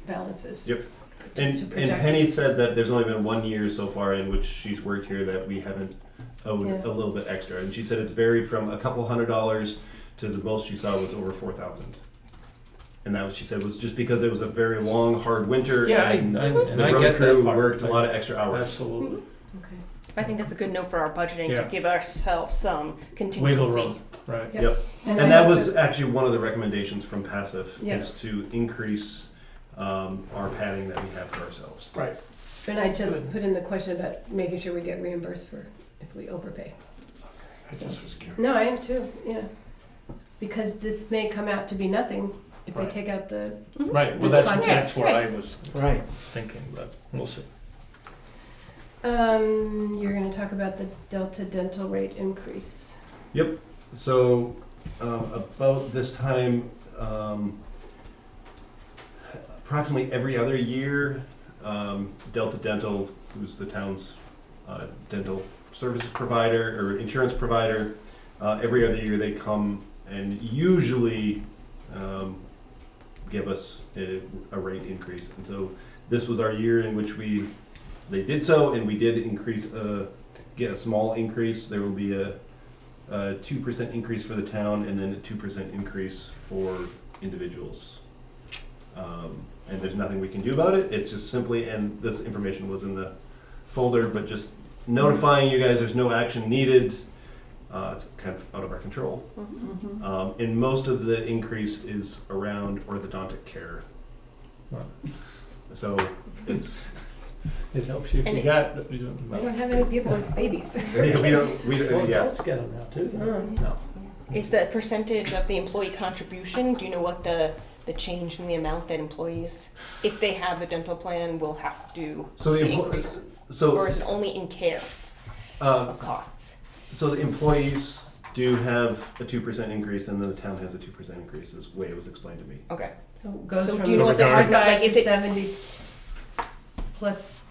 balances. Yep. to And project. Penny said that there's only been 1 year so far in which she's worked here that we haven't owed Yeah. a little bit extra. And she said it's varied from a couple $100 to the most she saw was over 4,000. And that was, she said, was just because it was a very long, hard winter. Yeah, and and the I road get that crew part. worked a lot of extra hours. Absolutely. Okay. I think that's a good note for our budgeting Yeah. to give ourselves some Wiggle contingency. room, right. Yep. Yep. And And I that also- was actually one of the recommendations from PACIF, Yeah. is to increase our padding that we have for ourselves. Right. And I just put in the question about making sure we get reimbursed for if we overpay. I just was curious. No, I am too, yeah. Because this may come out to be nothing if they Right. take out the, Right, well, The that's contract, where I was Right. thinking, but we'll see. you're gonna talk about the Delta dental rate increase. So, about this time, approximately every other year, Delta Dental, who's the town's dental services provider or insurance provider, every other year they come and usually give us a rate increase. And so this was our year in which they did so, and we did get a small increase. There will be a 2% increase for the town, and then a 2% increase for individuals. And there's nothing we can do about it. It's just simply, and this information was in the folder, but just notifying you guys there's no action needed. It's kind of out of our control. And most of the increase is around orthodontic care. Wow. So it's, It helps you if And you it- got. We don't have any people with babies. yeah. Let's get them now too. Oh. No. Is the percentage of the employee contribution, do you know what the change in the amount that employees, if they have the dental plan, will have to So the increase? so Or is it only in care costs? So the employees do have a 2% increase, and then the town has a 2% increase, is the way it was explained to me. Okay. So it goes So from do you know what the- 65 like, is to it- 70 plus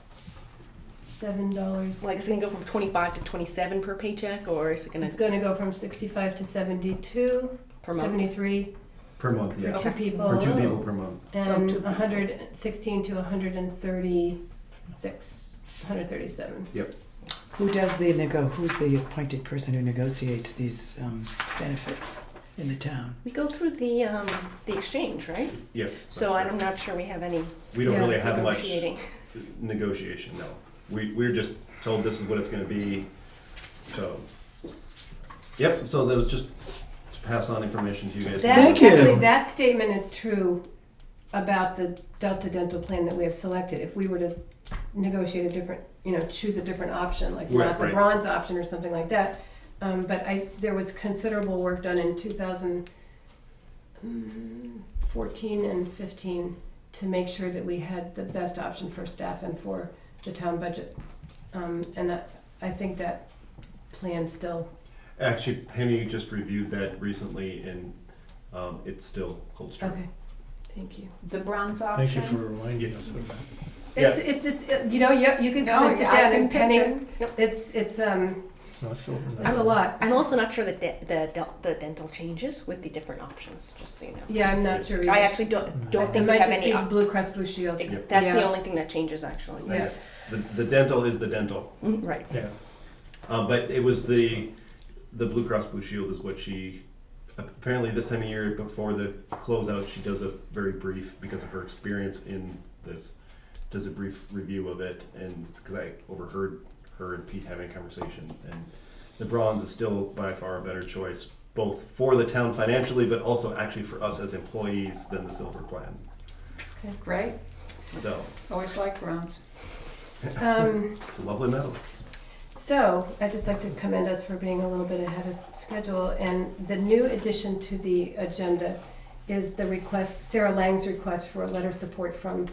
$7. Like, is it gonna go from 25 to 27 per paycheck, or is it gonna It's gonna go from 65 to 72, per month? 73 Per month, for yeah. two people. For 2 people per month. And two people. 116 to 136, 137. Who's the appointed person who negotiates these benefits in the town? We go through the exchange, right? Yes. So that's right. I'm not sure we have any We don't Yeah. really have much negotiating. negotiation, no. We're just told this is what it's gonna be, so. Yep, so that was just to pass on information to you guys. That, Thank you. Actually, that statement is true about the Delta dental plan that we have selected. If we were to negotiate a different, choose a different option, like Right, not the right. bronze option or something like that. But there was considerable work done in 2014 and 15 to make sure that we had the best option for staff and for the town budget. And I think that plan still, Actually, Penny just reviewed that recently, and it still holds true. okay, thank you. The bronze option? Thank you for reminding us of that. It's you can come No, and sit I down can and Penny, picture. it's It's not silver. that's a lot. I'm also not sure that the dental changes with the different options, just so you know. Yeah, I'm not sure either. I actually don't It think we might have just any. be the Blue Cross Blue Shield. Yep. That's Yeah. the only thing that changes, actually. Yeah. The dental is the dental. Right. Yeah. But it was the Blue Cross Blue Shield is what she, apparently this time of year before the closeout, she does a very brief, because of her experience in this, does a brief review of it, and because I overheard her and Pete having a conversation, and the bronze is still by far a better choice, both for the town financially, but also actually for us as employees than the silver plan. Great, So, always like bronze. it's a lovely medal. So, I'd just like to commend us for being a little bit ahead of schedule, and the new addition to the agenda is the request, Sarah Lang's request for a letter of support for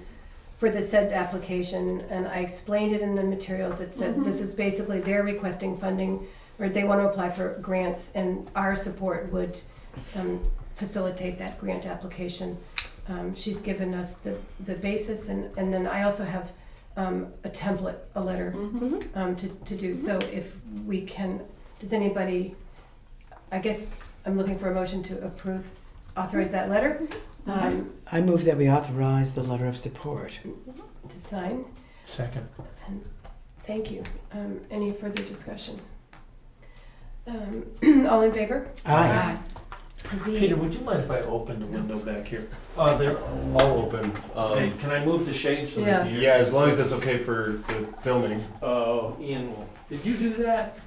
the SeVEDS application, and I explained it in the materials. It said this is basically they're requesting funding, or they want to apply for grants, and our support would facilitate that grant application. She's given us the basis, and then I also have a template, a letter to do. So if we can Does anybody, I guess I'm looking for a motion to authorize that letter, I move that we authorize the letter of support. to sign. Second. Thank you. Any further discussion? All in favor? Aye. Peter, would you mind if I open the window back here? They're all open. Hey, can I move the shades so that you? Yeah, as long as it's okay for the filming. Oh, Ian, did you do that?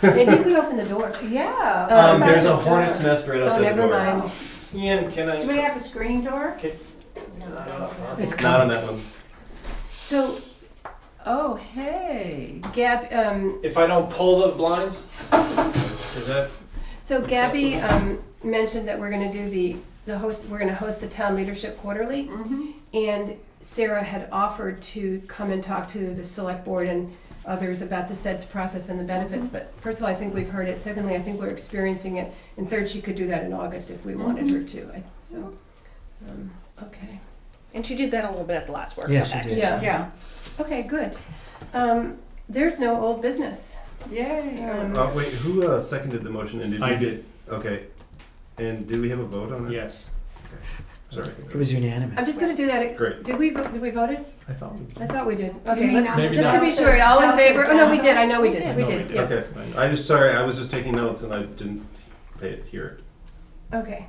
Maybe you could open the door. Yeah. There's a hornet's nest right Oh, outside the never door. mind. Ian, can I? Do we have a screen door? It's Not on coming. that one. So, Oh, hey. If I don't pull the blinds, is that? So Gabby mentioned that we're going to do we're going to host the town leadership quarterly, Mm-hmm. and Sarah had offered to come and talk to the select board and others about the SeVEDS process and the benefits. But first of all, I think we've heard it. Secondly, I think we're experiencing it. And third, she could do that in August if we wanted her to. Okay. And she did that a little bit at the last workshop. Yeah, she actually. did. Yeah. Okay, good. There's no old business. Yay. Wait, who seconded the motion? And I did. Okay. And did we have a vote on it? Yes. Sorry. It was unanimous. I'm just going to do that. Great. Did we voted? I thought we. I thought we did. You Okay, mean let's, Maybe just not. to be sure, all in favor? Oh, no, we did. I know we did. I We know did. we Yeah. Okay. I was just taking notes and I didn't hear it. Okay.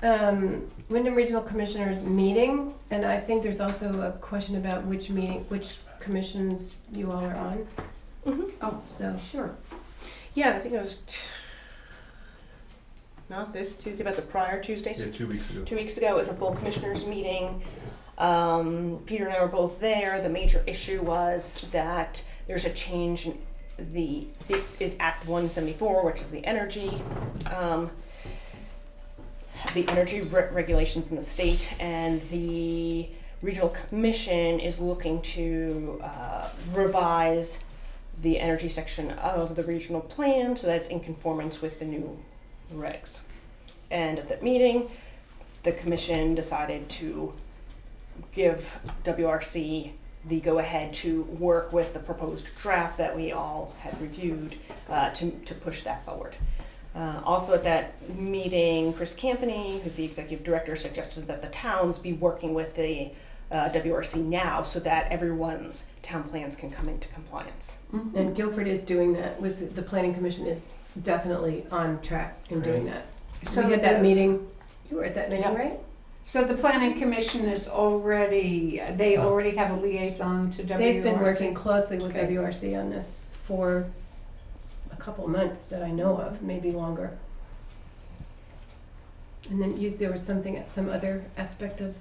Wyndham Regional Commissioners meeting, and I think there's also a question about which commissions you all are on. Mhm. Oh, So, sure. Yeah, I think it was not this Tuesday, but the prior Tuesday. So Yeah, 2 weeks ago. 2 weeks ago, it was a full commissioners meeting. Peter and I were both there. The major issue was that there's a change in it is Act 174, which is the energy regulations in the state, and the regional commission is looking to revise the energy section of the regional plan so that it's in conformance with the new regs. And at that meeting, the commission decided to give WRC the go-ahead to work with the proposed draft that we all had reviewed to push that forward. Also at that meeting, Chris Campany, who's the executive director, suggested that the towns be working with the WRC now so that everyone's town plans can come into compliance. Mm-hmm. and Guilford is doing that with the Planning Commission is definitely on track in doing that. So We had that the- meeting. You were at that meeting, Yeah. right? So the planning commission is already have a liaison to WRC? They've been working closely with Okay. WRC on this for a couple months that I know of, maybe longer. And then there was some other aspect of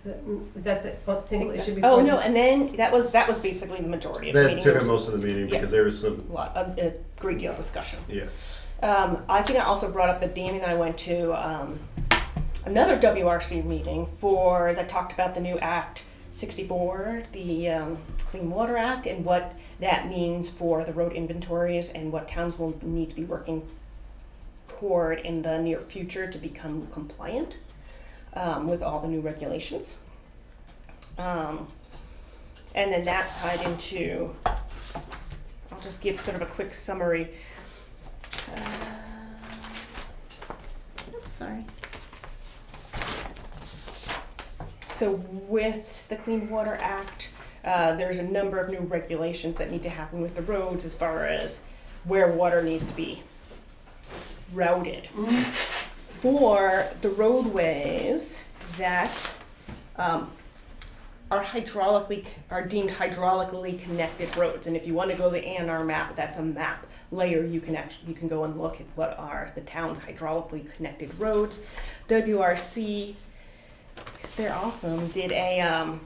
was that the single issue before? Oh no, and then that was basically the majority of the That meeting. took There up was most of the meeting Yeah. because there was some. a great deal of discussion. Yes. I think I also brought up that Danny and I went to another WRC meeting that talked about the new Act 64, the Clean Water Act, and what that means for the road inventories and what towns will need to be working toward in the near future to become compliant with all the new regulations. And then that tied into, I'll just give sort of a quick summary. Sorry. So with the Clean Water Act, there's a number of new regulations that need to happen with the roads as far as where water needs to be routed. For the roadways that are deemed hydraulically connected roads, and if you want to go to the A&R map, that's a map layer. You can go and look at what are the town's hydraulically connected roads. WRC, because they're awesome, did an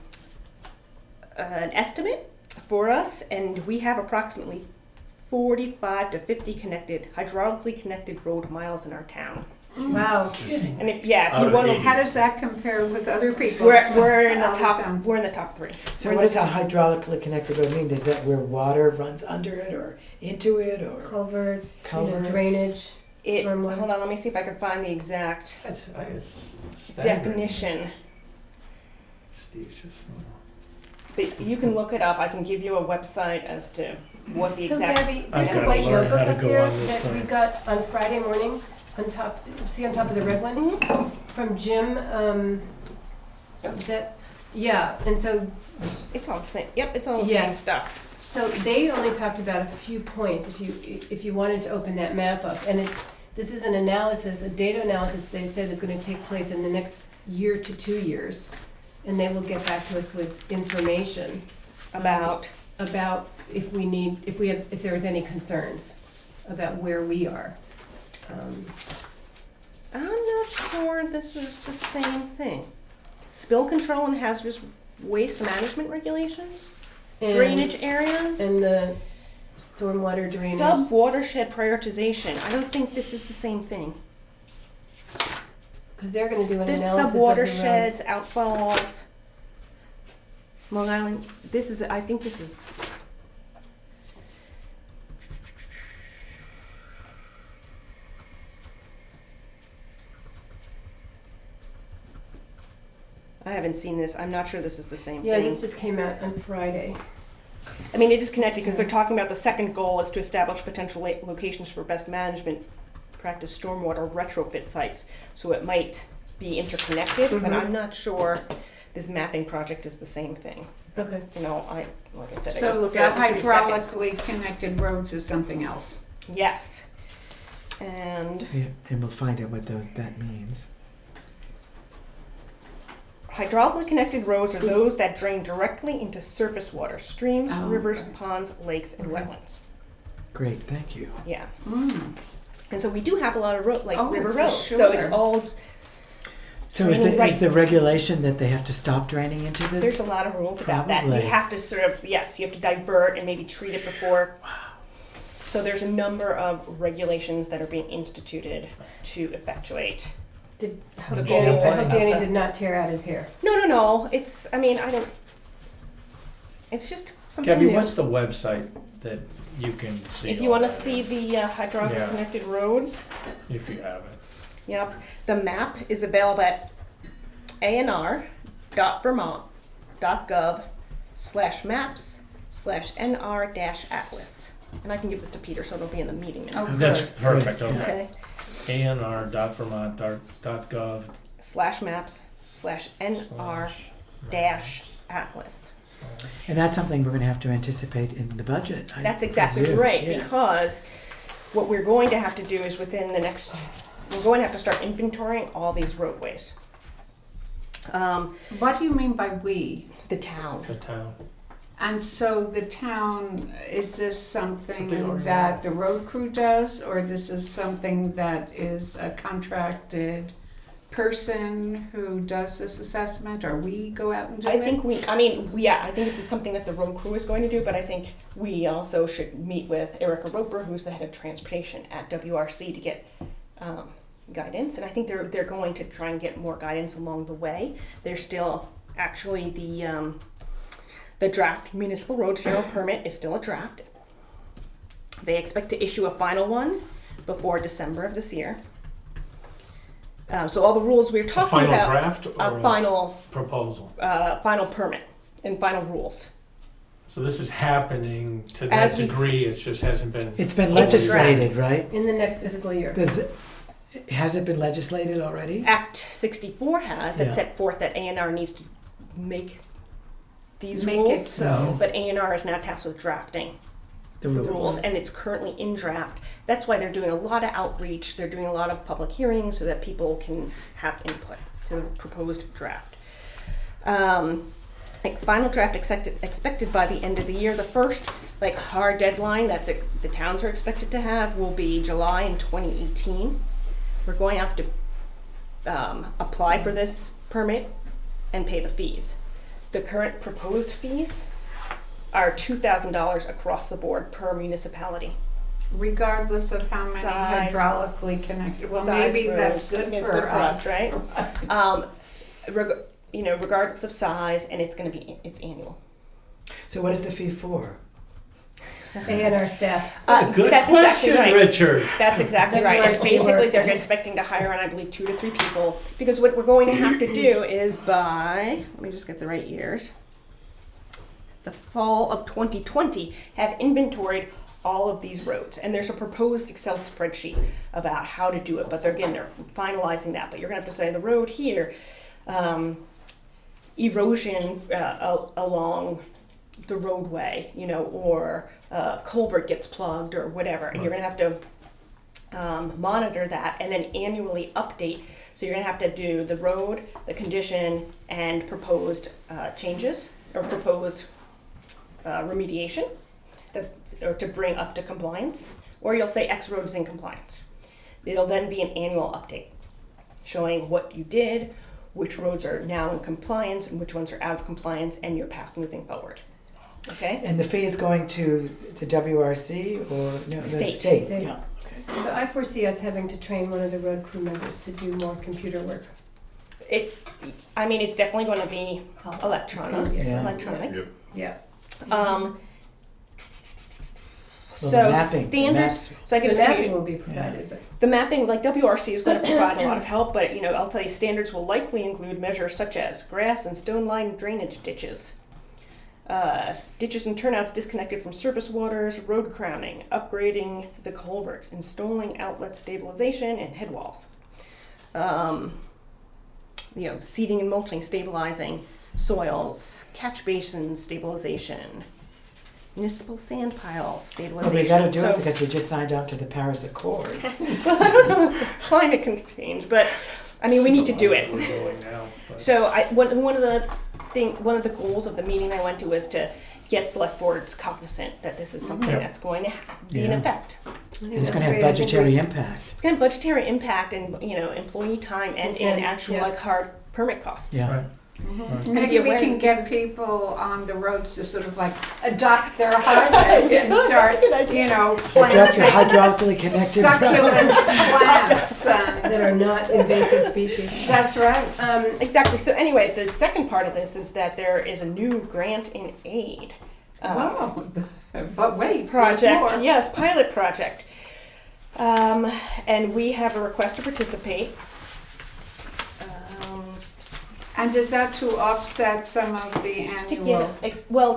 estimate for us, and we have approximately 45 to 50 hydraulically connected road miles in our town. Wow. And if you Out of want to, 80. How does that compare with other people's? we're in the other top. towns? We're in the top 3. So what does that hydraulically connected road mean? Is that where water runs under it or into it or? Culverts, Culverts. drainage, stormwater. Hold on, let me see if I can find the exact It's staggering. definition. Steve's just. But you can look it up. I can give you a website as to what the So exact. Gabby, I've there's a gotta white learn notebook how to up go there on this that we thing. got on Friday morning, on top, see on top of the red one? From Jim, is that, yeah, and so, It's all the same. Yep, it's all the same Yes. stuff. so they only talked about a few points if you wanted to open that map up. And this is an analysis, a data analysis they said is gonna take place in the next year to 2 years. And they will get back to us with information About. about if there is any concerns about where we are. I'm not sure this is the same thing. Spill control and hazardous waste management regulations, And- drainage areas, And the stormwater drainage. sub-watershed prioritization. I don't think this is the same thing. Because they're gonna do an This analysis of the sub-watersheds, roads. outfalls, Long Island, I think this is. I haven't seen this. I'm not sure this is the same Yeah, thing. this just came out on Friday. I mean, it is connected because they're talking about the second goal is to establish potential locations for best management practice stormwater retrofit sites. So it might be interconnected, but I'm not sure this mapping project is the same thing. Okay. You know, like I said, I just So looked the at it for 3 seconds. hydraulically connected roads is something else. Yes. And Yeah, and we'll find out what that means. hydraulically connected roads are those that drain directly into surface water, streams, Oh, rivers, okay. ponds, lakes, and Okay. wetlands. Great, thank you. Yeah. Mm. And so we do have a lot of Oh, river for roads. So it's sure. all, So is Draining the, right- is the regulation that they have to stop draining into this? there's a lot of rules about that. Probably. You have to sort of, yes, you have to divert and maybe treat it before. So there's a number of regulations that are being instituted to effectuate. Hope The Danny, goal I was hope not Danny that- did not tear out his hair. No. It's, I mean, I don't, it's just something Gabby, new. what's the website that you can see? If you all want to that see the hydraulically Yeah. connected roads, if you have it. yep, the map is available at anr.vermont.gov/maps/nr-atlas. And I can give this to Peter, so it'll be in the meeting minutes. Oh, That's good. perfect. Good. Okay. Okay. anr.vermont.gov /maps/nr-atlas. And that's something we're gonna have to anticipate in the budget. I That's exactly presume. right, Yes. because what we're going to have to do is within the next, we're going to have to start inventorying all these roadways. What do you mean by we? The town. the town. And so the town, is this something But they already that the road crew does, or this is something that is a contracted person who does this assessment, or we go out and do I it? think I think it's something that the road crew is going to do, but I think we also should meet with Erica Roper, who's the head of transportation at WRC, to get guidance. And I think they're going to try and get more guidance along the way. There's still actually the draft municipal roads general permit is still a draft. They expect to issue a final one before December of this year. So all the rules we're A talking final about, draft or a final proposal? final permit and final rules. So this is happening to As that we degree, it just hasn't been. It's been It's a legislated, right? In the next fiscal year. Has it been legislated already? Act 64 has that Yeah. set forth that A&R needs to make these Make rules. it so. But A&R is now tasked with drafting The the rules. rules, and it's currently in draft. That's why they're doing a lot of outreach. They're doing a lot of public hearings so that people can have input to the proposed draft. Final draft expected by the end of the year. The first hard deadline the towns are expected to have will be July in 2018. We're going to have to apply for this permit and pay the fees. The current proposed fees are $2,000 across the board per municipality. Regardless of how many Size. hydraulically connected, well, Size maybe road. that's good It's for good for us, us. right? Regardless of size, and it's annual. So what is the fee for? A&R staff. Good That's question, exactly right. Richard. That's exactly right. It's WRC basically work. they're expecting to hire on, I believe, 2 to 3 people, because what we're going to have to do is let me just get the right years. fall of 2020 have inventoried all of these roads, and there's a proposed Excel spreadsheet about how to do it, but they're finalizing that. But you're gonna have to say the road here, erosion along the roadway, or culvert gets plugged or whatever, and you're gonna have to monitor that and then annually update. So you're gonna have to do the road, the condition, and proposed changes or proposed remediation or to bring up to compliance, or you'll say X road is in compliance. It'll then be an annual update showing what you did, which roads are now in compliance and which ones are out of compliance, and your path moving forward. Okay? And the fee is going to the WRC or no, the State. state? State. Yeah. Okay. So I foresee us having to train one of the road crew members to do more computer work. It's definitely going to be electronic. It's gonna be- Yeah. Electronic. Yep. Yeah. Well, So the mapping, standards. So I The can just give mapping you will be provided, but the mapping. Like WRC is going to provide a lot of help, but I'll tell you, standards will likely include measures such as grass and stone-lined drainage ditches, ditches and turnouts disconnected from surface waters, road crowning, upgrading the culverts, installing outlet stabilization and head walls, seeding and mulching, stabilizing soils, catch basin stabilization, municipal sand pile Well, stabilization. we got to do So- it because we just signed up to the Paris Accords. climate can change, but we need to do it. We're going now, but- So one of the goals of the meeting I went to was to get select boards cognizant that this is something Yeah. that's going to be in Yeah. effect. I think And it's that's going to have great. I think budgetary we- impact. It's going to have budgetary impact and employee time and in And, actual yeah. hard permit costs. Yeah. Right. Maybe be we aware can that get this is- people on the roads to sort of like adopt their highway and start, Adopt your planting hydraulically connected succulent plants that and, are not invasive species. that's right. Exactly. So anyway, the second part of this is that there is a new grant in aid Wow, but wait, there's project. more. Yes, pilot project. And we have a request to participate. And is that to offset some of the To annual?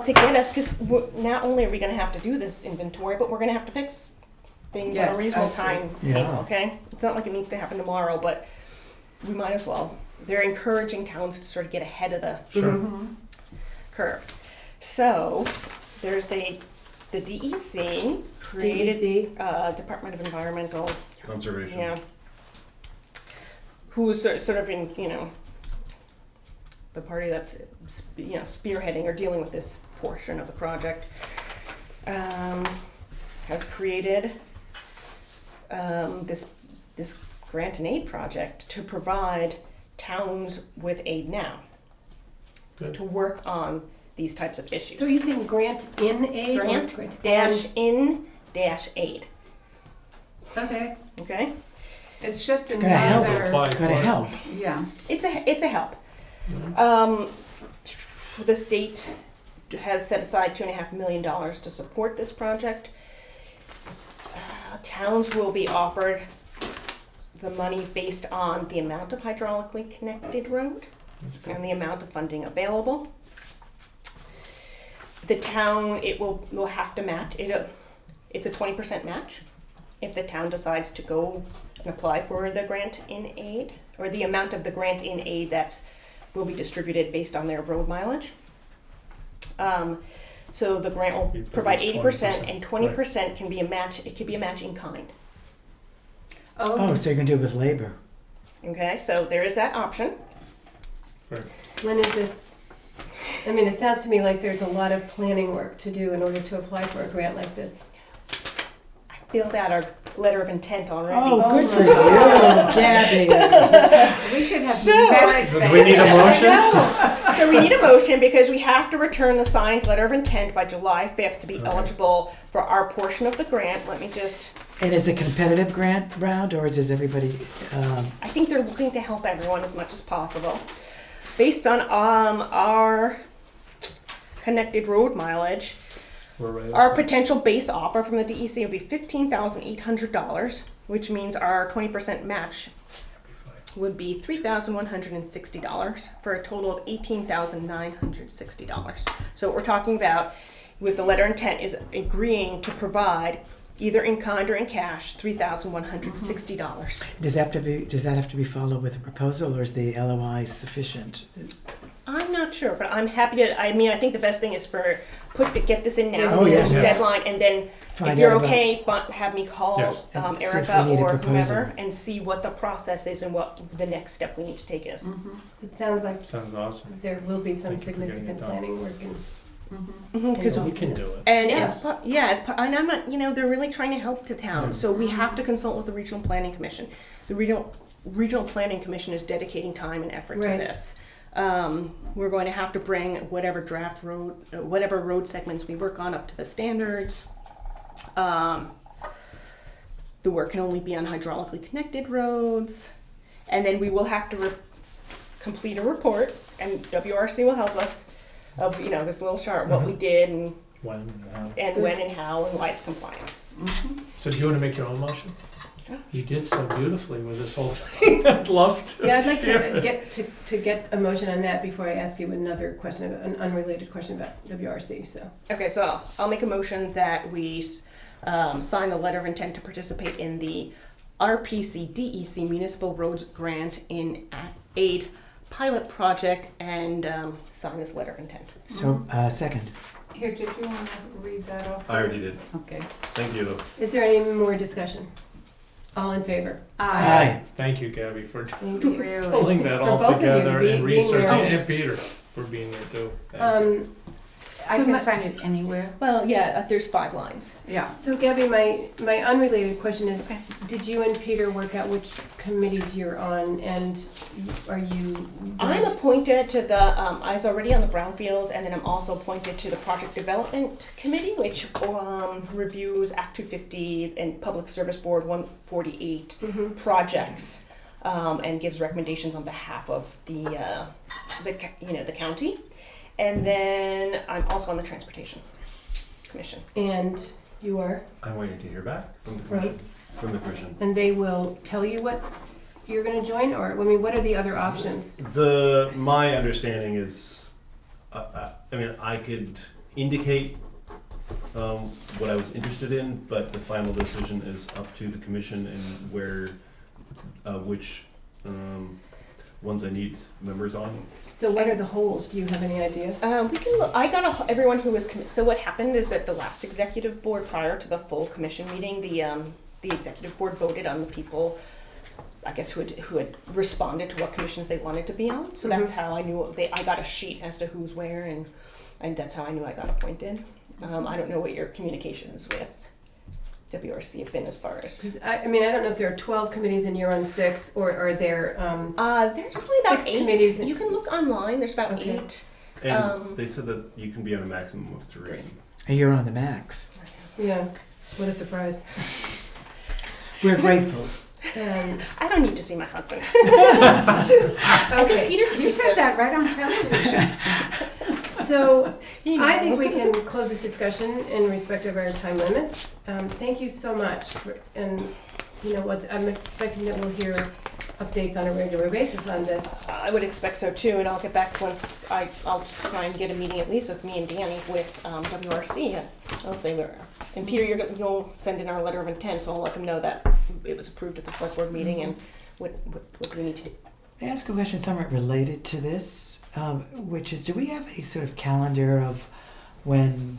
get us, because not only are we going to have to do this inventory, but we're going to have to fix things in Yes, a reasonable I see. time. Yeah. Okay, it's not like it needs to happen tomorrow, but we might as well. They're encouraging towns to sort of get ahead of the Sure. Mhm. curve. So there's the DEC created DEC. Department of Environmental, Conservation. yeah, who's sort of in the party that's spearheading or dealing with this portion of the project, has created this grant and aid project to provide towns with aid now Good. to work on these types of issues. So are you saying grant in aid? or Grant dash in dash aid. Okay. Okay, It's just Gonna help. another, Apply Got to for it. help. yeah. it's a help. The state has set aside $2.5 million to support this project. Towns will be offered the money based on the amount of hydraulically connected road That's good. and the amount of funding available. The town, will have to match it. It's a 20% match if the town decides to go and apply for the grant in aid, or the amount of the grant in aid that will be distributed based on their road mileage. So the grant will It provide provides 80% 20%, and 20% can be a match. It could be a match in kind. Oh, so you're going to do it with labor. Okay, so there is that option. When is this? It sounds to me like there's a lot of planning work to do in order to apply for a grant like this. I filled out our letter of intent already. Oh, good for my you, God. Gabby. We should have So- merit Do we need a badges. motion? So we need a motion because we have to return the signed letter of intent by July 5th to be Okay. eligible for our portion of the grant. Let me just, And is it competitive grant round, or is everybody? I think they're looking to help everyone as much as possible. Based on our connected road mileage, We're ready. our potential base offer from the DEC would be $15,800, which means our 20% match would be $3,160 for a total of $18,960. So what we're talking about with the letter of intent is agreeing to provide either in kind or in cash $3,160. Does that have to be followed with a proposal, or is the LOI sufficient? I'm not sure, but I'm happy to. I mean, I think the best thing is get this in now. Oh, So yeah. there's a Yes. deadline, and then Find if you're out about- okay, have me call Yes. And see if Erica we need a or proposal. whoever and see what the process is and what the next step we need to take is. So it sounds like Sounds awesome. there will be some Thank you for getting significant it done. planning work and. Because We can do it. and Yeah. and I'm not, they're really trying to help the town. Yeah. So we have to consult with the Regional Planning Commission. The Regional Planning Commission is dedicating time and effort Right. to this. We're going to have to bring whatever whatever road segments we work on up to the standards. The work can only be on hydraulically connected roads. And then we will have to complete a report, and WRC will help us, of this little chart, what we did and When, when and how and why it's compliant. So do you want to make your own motion? Yeah. You did so beautifully with this whole thing. I'd love to. Yeah, I'd like to get a motion on that before I ask you another question, an unrelated question about WRC, so. Okay, so I'll make a motion that we sign the letter of intent to participate in the RPC DEC Municipal Roads Grant in Aid Pilot Project and sign this letter of intent. So, second. Here, did you want to read that off? I already did. Okay. Thank you. Is there any more discussion? All in favor? Aye. Thank you, Gabby, for Thank you. Really? pulling that For all both of you, together being and there. researching, and Peter for being there too. Thank you. I So can my- sign it anywhere. Well, yeah, there's 5 lines. Yeah. So Gabby, my unrelated question is, Okay. did you and Peter work out which committees you're on, and are you? I'm appointed to the, I was already on the brownfields, and then I'm also appointed to the Project Development Committee, which reviews Act 250 and Public Service Board 148 Mhm. projects, and gives recommendations on behalf of the county. And then I'm also on the Transportation Commission. And you are, I'm waiting to hear back from the From? commission. From the commission. and they will tell you what you're gonna join, or, I mean, what are the other options? My understanding is, I could indicate what I was interested in, but the final decision is up to the commission and which ones I need members on. So what are the holes? Do you have any idea? We can look. I got everyone who was so what happened is at the last executive board prior to the full commission meeting, the executive board voted on the people, I guess, who had responded to what commissions they wanted to be on. So that's how I knew I got a sheet as to who's where, and that's how I knew I got appointed. I don't know what your communications with WRC have been as far as. 'Cause I don't know if there are 12 committees and you're on 6, or are there, There's probably about 6 8. committees. You can look online. There's about Okay. 8. And they said that you can be on a maximum of 3. And you're on the max. yeah, what a surprise. We're grateful. I don't need to see my husband. Okay, You said that right on television. so I think we can close this discussion in respect of our time limits. Thank you so much, and I'm expecting that we'll hear updates on a regular basis on this. I would expect so too, and I'll get back once I'll just try and get a meeting at least with me and Danny with WRC. I'll say where. And Peter, you'll send in our letter of intent, so I'll let them know that it was approved at the select board meeting and what we need to do. I ask a question somewhat related to this, which is, do we have a sort of calendar of when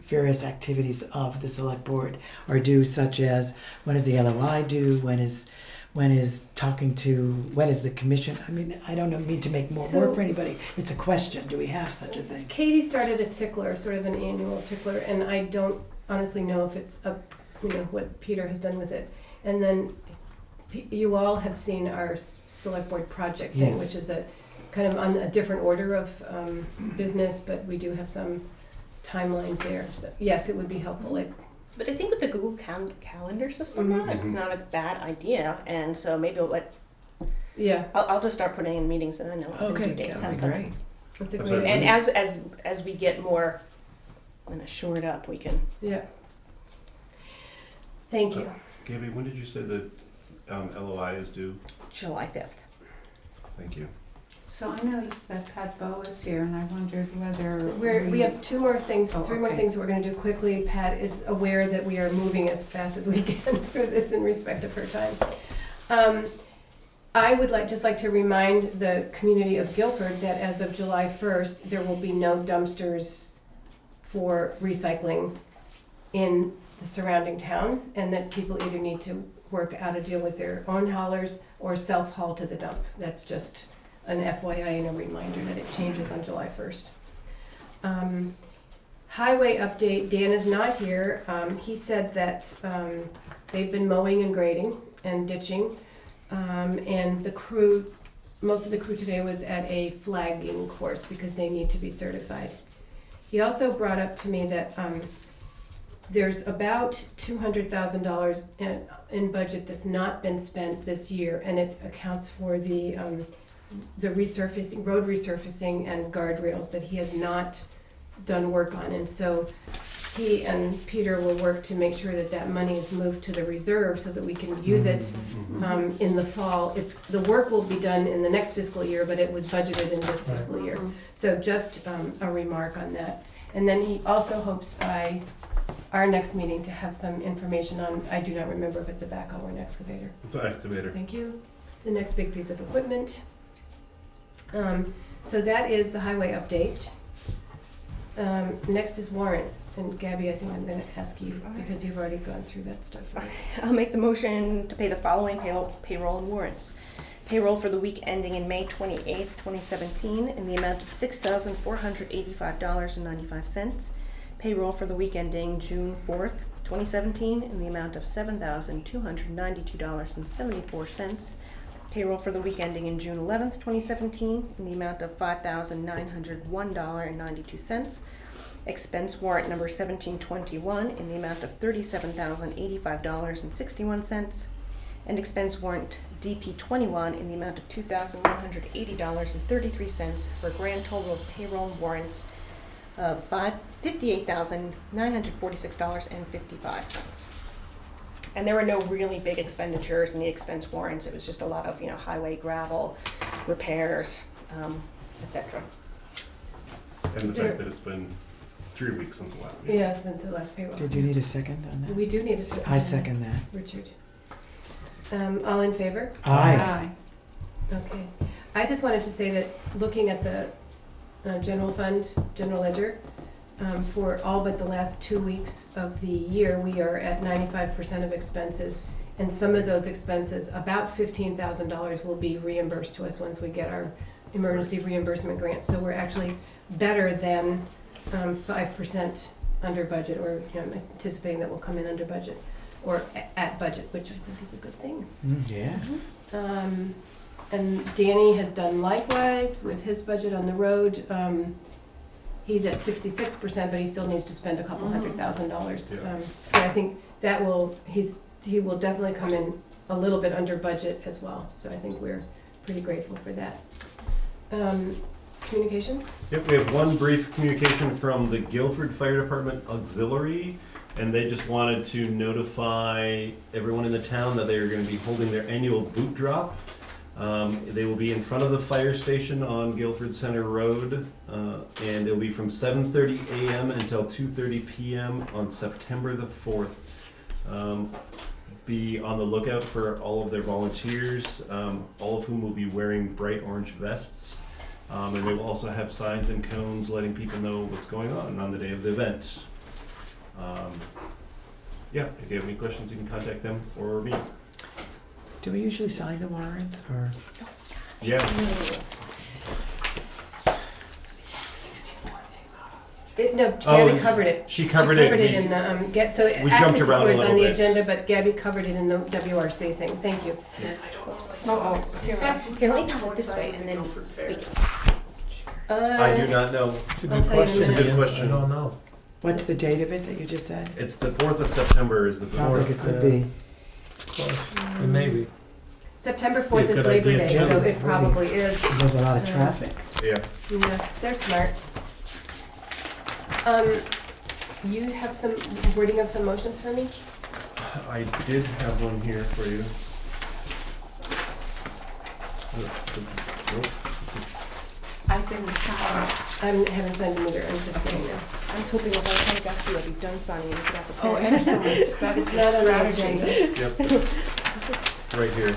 various activities of the select board are due, such as when is the LOI due, when is the commission? I mean, I don't mean to make more work for anybody. It's a question. Do we have such a thing? Katie started a tickler, sort of an annual tickler, and I don't honestly know if it's what Peter has done with it. And then you all have seen our select board project thing, Yes. which is a kind of on a different order of business, but we do have some timelines there. So yes, it would be helpful. But I think with the Google Calendar system, it's not a bad idea, and so maybe I'll just start putting in meetings, and I know Okay, due dates. that'd How's be that? great. That's a That's great right. And idea. as we get more shored up, we can. Yeah. Thank you. Gabby, when did you say that LOI is due? July 5th. Thank you. So I noticed that Pat Bow is here, and I wondered whether We have two more things, Oh, three more okay. things we're gonna do quickly. Pat is aware that we are moving as fast as we can through this in respect of her time. I would just like to remind the community of Guilford that as of July 1st, there will be no dumpsters for recycling in the surrounding towns, and that people either need to work out a deal with their own haulers or self-haul to the dump. That's just an FYI and a reminder that it changes on July 1st. Highway update, Dan is not here. He said that they've been mowing and grading and ditching. And the crew, most of the crew today was at a flagging course because they need to be certified. He also brought up to me that there's about $200,000 in budget that's not been spent this year, and it accounts for the resurfacing, road resurfacing and guardrails that he has not done work on. And so he and Peter will work to make sure that that money is moved to the reserve so that we can use it in the fall. The work will be done in the next fiscal year, but it was budgeted in this fiscal year. So just a remark on that. And then he also hopes by our next meeting to have some information on, I do not remember if it's a backhoe or an excavator. It's an excavator. Thank you. The next big piece of equipment. So that is the highway update. Next is warrants, and Gabby, I think I'm gonna ask you, because you've already gone through that stuff. I'll make the motion to pay the following payroll and warrants. Payroll for the week ending in May 28th, 2017, in the amount of $6,485.95. Payroll for the week ending June 4th, 2017, in the amount of $7,292.74. Payroll for the week ending in June 11th, 2017, in the amount of $5,901.92. Expense warrant number 1721 in the amount of $37,085.61. And expense warrant DP21 in the amount of $2,180.33 for a grand total of payroll and warrants of $58,946.55. And there were no really big expenditures in the expense warrants. It was just a lot of, highway gravel, repairs, etc. And the Is there- fact that it's been 3 weeks since the last meeting. Yeah, since the last payroll. Did you need a second on that? We do need a second. I second that. Richard. All in favor? Aye. Okay. I just wanted to say that looking at the general fund, general ledger, for all but the last 2 weeks of the year, we are at 95% of expenses. And some of those expenses, about $15,000, will be reimbursed to us once we get our emergency reimbursement grant. So we're actually better than 5% under budget, or anticipating that we'll come in under budget or at budget, which I think is a good thing. Yes. And Danny has done likewise with his budget on the road. He's at 66%, but he still needs to spend a couple $100,000. Yeah. So I think that he will definitely come in a little bit under budget as well. So I think we're pretty grateful for that. Communications? Yep, we have one brief communication from the Guilford Fire Department Auxiliary, and they just wanted to notify everyone in the town that they are going to be holding their annual boot drop. They will be in front of the fire station on Guilford Center Road, and it'll be from 7:30 a.m. until 2:30 p.m. on September the 4th. Be on the lookout for all of their volunteers, all of whom will be wearing bright orange vests. And they will also have signs and cones letting people know what's going on the day of the event. If you have any questions, you can contact them or me. Do we usually sign the warrants, or? Yes. Gabby covered it. She covered it. in the, We jumped around a was little on the bit. agenda, but Gabby covered it in the WRC thing. Thank you. Here, let me pass it this way, and then I do not know. It's a I'll good tell you in a question. It's a good minute. question. I don't know. What's the date of it that you just said? It's the 4th of September is the Sounds like it could be. Maybe. September 4th is good Labor idea, Day, Jim. so it probably is. There's a lot of traffic. Yeah. Yeah, they're smart. You have some wording of some motions for me? I did have one here for you. I've been signed. I haven't signed them either, I'm just getting there. I was hoping that by the time I got to you, I'd be done signing and you could have the Oh, pen. excellent. That It's is not on the strategy. agenda. Yep. Right here.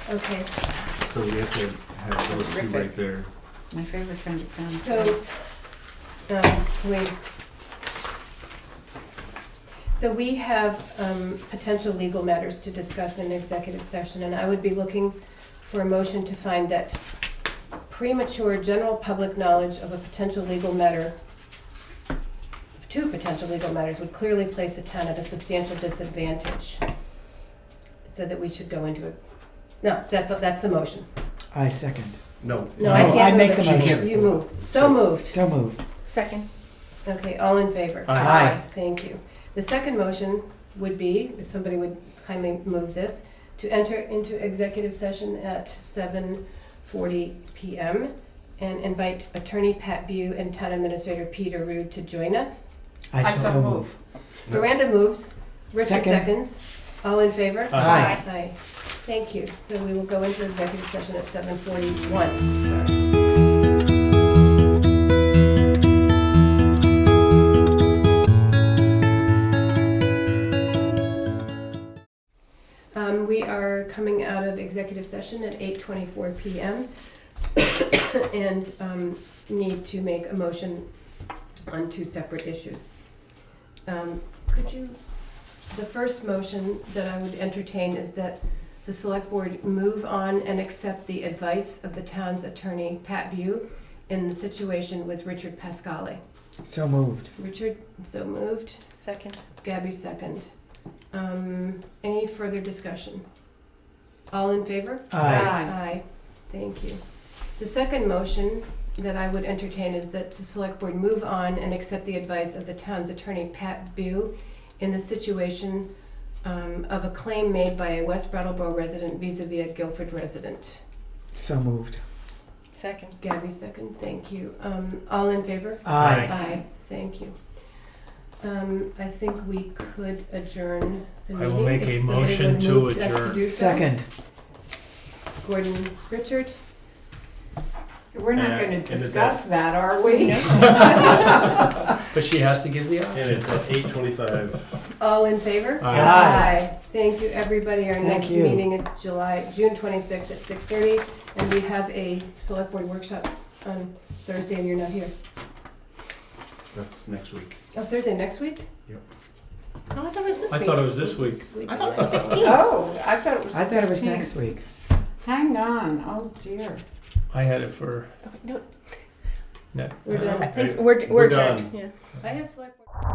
Okay, So we have to have those two Terrific. right there. My favorite kind of pen. So we have potential legal matters to discuss in executive session, and I would be looking for a motion to find that premature general public knowledge of a potential legal matter, of two potential legal matters, would clearly place the town at a substantial disadvantage. So that we should go into it. No, that's the motion. I second. No. No, I No, can't I move make it. the motion. You move. So moved. So moved. Second. Okay, all in favor? Aye. Thank you. The second motion would be, if somebody would kindly move this, to enter into executive session at 7:40 PM and invite Attorney Pat Bew and Town Administrator Peter Rude to join us. I so move. No. Miranda moves. Richard Second. seconds. All in favor? Aye. Aye. Thank you. So we will go into executive session at 7:41. Sorry. We are coming out of executive session at 8:24 PM and need to make a motion on two separate issues. The first motion that I would entertain is that the select board move on and accept the advice of the town's attorney, Pat Bew, in the situation with Richard Pasquale. So moved. Richard, so moved. Second. Gabby, second. Any further discussion? All in favor? Aye. Aye. Thank you. The second motion that I would entertain is that the select board move on and accept the advice of the town's attorney, Pat Bew, in the situation of a claim made by a West Brattleboro resident vis-a-vis a Guilford resident. So moved. Second. Gabby, second. Thank you. All in favor? Aye. Aye. Thank you. I think we could adjourn the I meeting. will make a if somebody motion would to move us adjourn. do so. Second. Gordon, Richard? We're not And going to it's discuss that, are we? But she has to give the And option. it's at 8:25. All in favor? Aye. Thank you, everybody. Our Thank next you. meeting is June 26th at 6:30, and we have a select board workshop on Thursday, and you're not here. That's next week. Oh, Thursday next week? Yep. Oh, I thought it was this I week. thought it was this week. week. I thought it was the 15th. Oh, I thought it was. I thought it was 15th. next week. Hang on. Oh, dear. I had it for. No, No. We're done. I think Hey, we're we're adjourned. done. Yeah. I have select board.